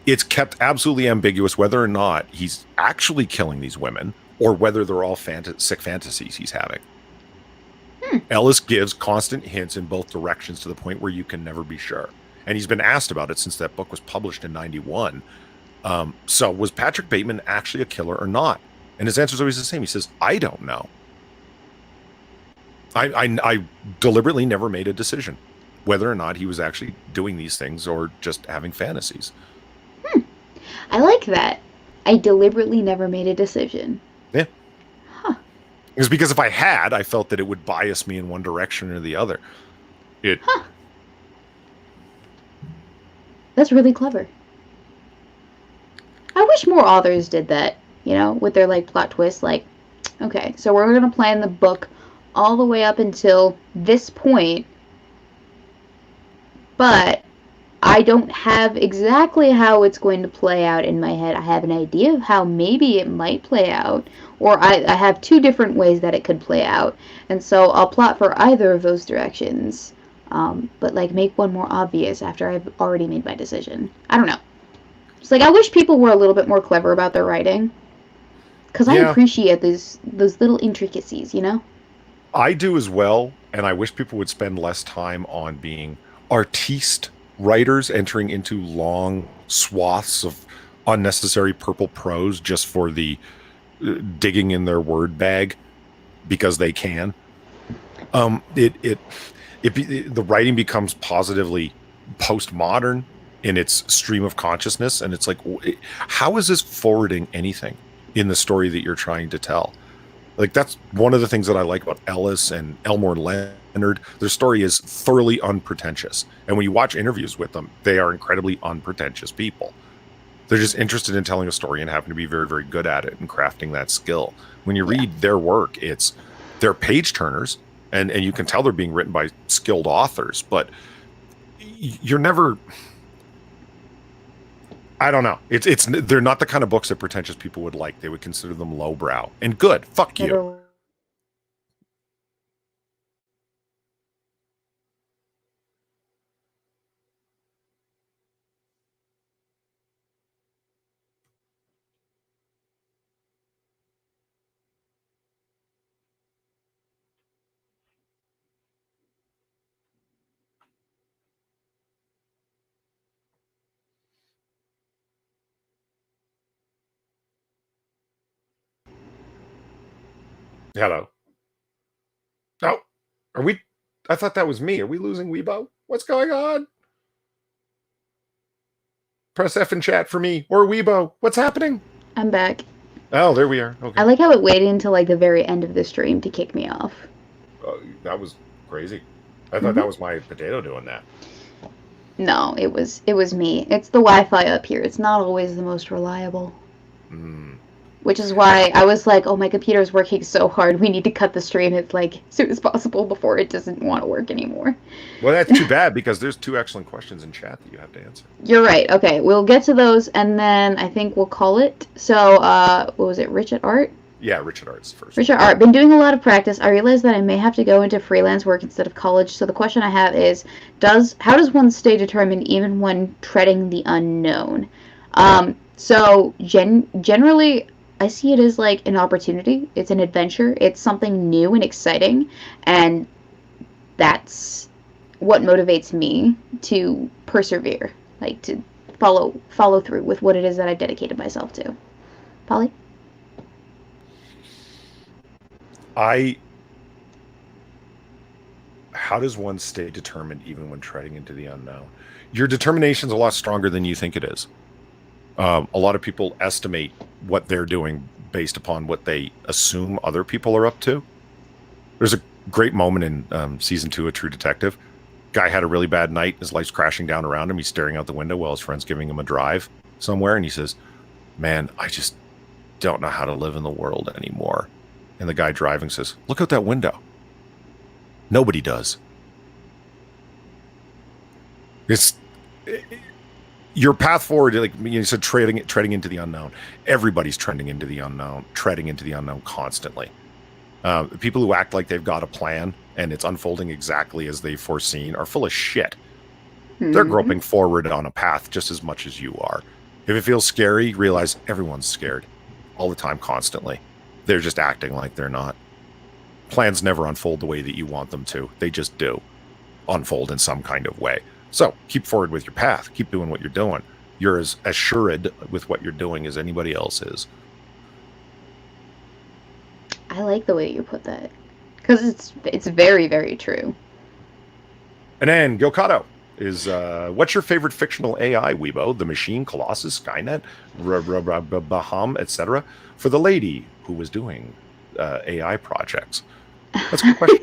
it's kept absolutely ambiguous whether or not he's actually killing these women, or whether they're all sick fantasies he's having. Ellis gives constant hints in both directions to the point where you can never be sure. And he's been asked about it since that book was published in 91. So was Patrick Bateman actually a killer or not? And his answer is always the same. He says, I don't know. I deliberately never made a decision whether or not he was actually doing these things or just having fantasies. I like that. I deliberately never made a decision. Yeah. Huh. It's because if I had, I felt that it would bias me in one direction or the other. That's really clever. I wish more authors did that, you know, with their, like, plot twists. Like, okay, so we're going to plan the book all the way up until this point, but I don't have exactly how it's going to play out in my head. I have an idea of how maybe it might play out, or I have two different ways that it could play out, and so I'll plot for either of those directions, but, like, make one more obvious after I've already made my decision. I don't know. It's like, I wish people were a little bit more clever about their writing, because I appreciate those little intricacies, you know? I do as well, and I wish people would spend less time on being artiste writers entering into long swaths of unnecessary purple prose just for the digging in their word bag because they can. The writing becomes positively postmodern in its stream of consciousness, and it's like, how is this forwarding anything in the story that you're trying to tell? Like, that's one of the things that I like about Ellis and Elmore Leonard. Their story is thoroughly unpretentious. And when you watch interviews with them, they are incredibly unpretentious people. They're just interested in telling a story and happen to be very, very good at it and crafting that skill. When you read their work, they're page turners, and you can tell they're being written by skilled authors, but you're never... I don't know. They're not the kind of books that pretentious people would like. They would consider them lowbrow. And good. Fuck you. Hello. Oh, are we? I thought that was me. Are we losing Weebo? What's going on? Press F in chat for me or Weebo. What's happening? I'm back. Oh, there we are. Okay. I like how it waited until, like, the very end of the stream to kick me off. That was crazy. I thought that was my potato doing that. No, it was me. It's the Wi-Fi up here. It's not always the most reliable. Which is why I was like, oh, my computer's working so hard. We need to cut the stream as soon as possible before it doesn't want to work anymore. Well, that's too bad because there's 2 excellent questions in chat that you have to answer. You're right. Okay, we'll get to those, and then I think we'll call it. So, what was it, Rich at Art? Yeah, Richard Art's first. Richard Art, been doing a lot of practice. I realize that I may have to go into freelance work instead of college. So the question I have is, how does one stay determined even when treading the unknown? Generally, I see it as like an opportunity. It's an adventure. It's something new and exciting, and that's what motivates me to persevere, like to follow through with what it is that I've dedicated myself to. Polly? How does one stay determined even when treading into the unknown? Your determination's a lot stronger than you think it is. A lot of people estimate what they're doing based upon what they assume other people are up to. There's a great moment in season 2 of True Detective. Guy had a really bad night. His life's crashing down around him. He's staring out the window while his friend's giving him a drive somewhere. And he says, man, I just don't know how to live in the world anymore. And the guy driving says, look out that window. Nobody does. Your path forward, like you said, treading into the unknown. Everybody's treading into the unknown constantly. People who act like they've got a plan and it's unfolding exactly as they've foreseen are full of shit. Mm-hmm. They're groping forward on a path just as much as you are. If it feels scary, realize everyone's scared all the time, constantly. They're just acting like they're not. Plans never unfold the way that you want them to. They just do unfold in some kind of way. So keep forward with your path. Keep doing what you're doing. You're as assured with what you're doing as anybody else is. I like the way you put that, because it's very, very true. And then Gilcado is, what's your favorite fictional AI, Weebo? The Machine, Colossus, Skynet, Baham, etc. For the lady who was doing AI projects. That's a good question.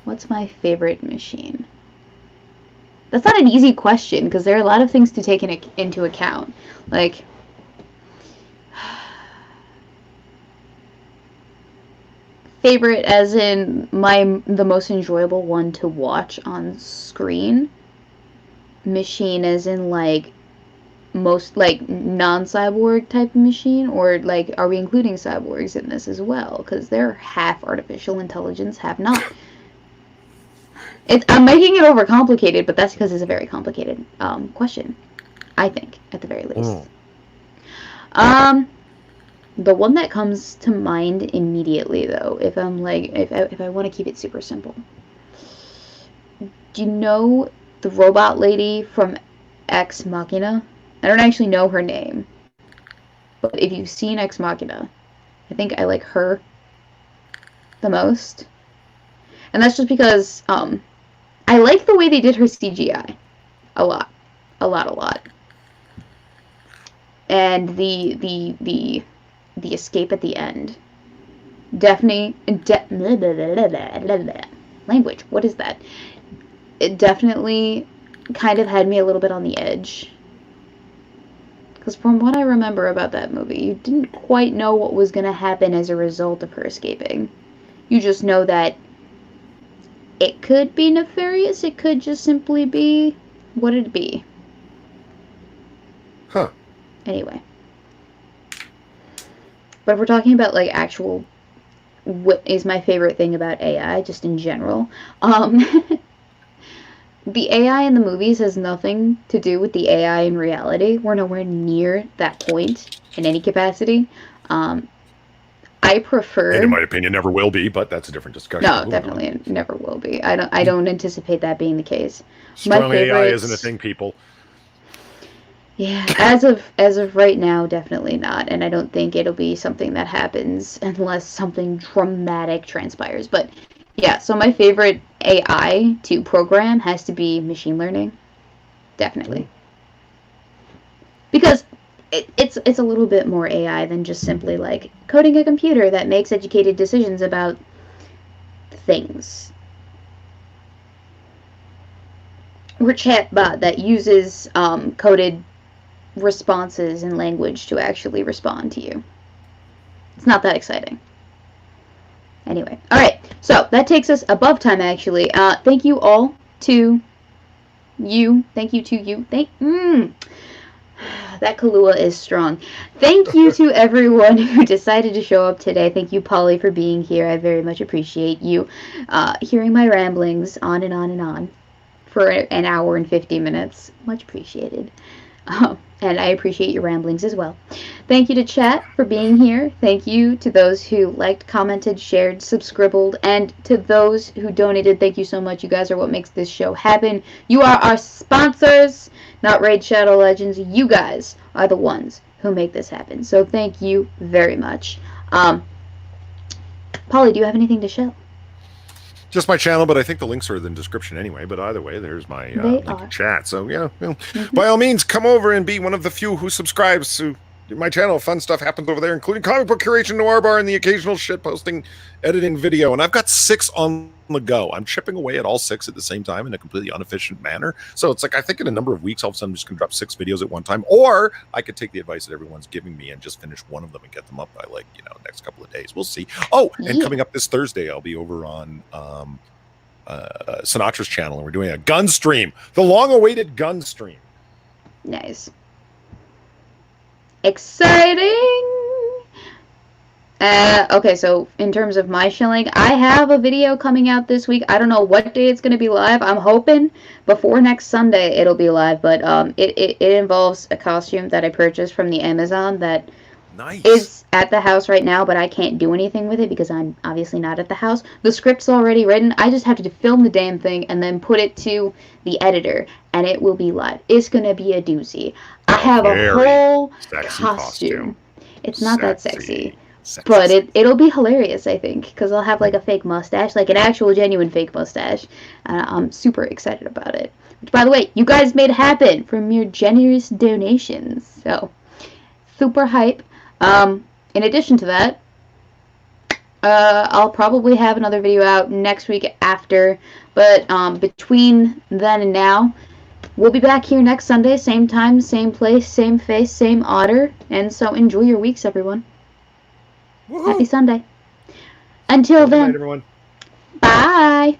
What's my favorite machine? That's not an easy question, because there are a lot of things to take into account. Like, favorite as in the most enjoyable one to watch on screen. Machine as in like most like non-cyborg type of machine, or like are we including cyborgs in this as well? Because they're half artificial intelligence, half not. I'm making it overcomplicated, but that's because it's a very complicated question, I think, at the very least. The one that comes to mind immediately, though, if I'm like, if I want to keep it super simple, do you know the robot lady from Ex Machina? I don't actually know her name, but if you've seen Ex Machina, I think I like her the most. And that's just because I like the way they did her CGI a lot. And the escape at the end. Language, what is that? It definitely kind of had me a little bit on the edge. Because from what I remember about that movie, you didn't quite know what was going to happen as a result of her escaping. You just know that it could be nefarious, it could just simply be what it'd be. Huh. Anyway. But if we're talking about, like, actual, what is my favorite thing about AI, just in general, the AI in the movies has nothing to do with the AI in reality. We're nowhere near that point in any capacity. I prefer... And in my opinion, never will be, but that's a different discussion. No, definitely never will be. I don't anticipate that being the case. Strong AI isn't a thing, people. Yeah, as of right now, definitely not, and I don't think it'll be something that happens unless something dramatic transpires. But yeah, so my favorite AI to program has to be machine learning, definitely, because it's a little bit more AI than just simply like coding a computer that makes educated decisions about things. or chatbot that uses coded responses in language to actually respond to you. It's not that exciting. Anyway, all right. So that takes us above time, actually. Thank you all to you. Thank you to you. That Kahlua is strong. Thank you to everyone who decided to show up today. Thank you, Polly, for being here. I very much appreciate you hearing my ramblings on and on and on for an hour and 50 minutes. Much appreciated. And I appreciate your ramblings as well. Thank you to chat for being here. Thank you to those who liked, commented, shared, subscribed, and to those who donated. Thank you so much. You guys are what makes this show happen. You are our sponsors, not Raid Shadow Legends. You guys are the ones who make this happen. So thank you very much. Polly, do you have anything to show? Just my channel, but I think the links are in the description anyway. But either way, there's my link in chat. So yeah, by all means, come over and be one of the few who subscribes to my channel. Fun stuff happens over there, including comic book curation, noir bar, and the occasional shit posting, editing video. And I've got 6 on the go. I'm chipping away at all 6 at the same time in a completely inefficient manner. So it's like I think in a number of weeks, all of a sudden I'm just going to drop 6 videos at one time, or I could take the advice that everyone's giving me and just finish one of them and get them up by next couple of days. We'll see. Oh, and coming up this Thursday, I'll be over on Sinatra's channel, and we're doing a gun stream, the long-awaited gun stream. Nice. Exciting. Okay, so in terms of my shilling, I have a video coming out this week. I don't know what day it's going to be live. I'm hoping before next Sunday it'll be live, but it involves a costume that I purchased from the Amazon that is at the house right now, but I can't do anything with it because I'm obviously not at the house. The script's already written. I just have to film the damn thing and then put it to the editor, and it will be live. It's going to be a doozy. I have a whole costume. It's not that sexy. But it'll be hilarious, I think, because I'll have like a fake mustache, like an actual genuine fake mustache. I'm super excited about it. Which, by the way, you guys made it happen from your generous donations. So, super hype. In addition to that, I'll probably have another video out next week after. But between then and now, we'll be back here next Sunday, same time, same place, same face, same otter. And so enjoy your weeks, everyone. Woohoo. Happy Sunday. Until then, everyone. Bye.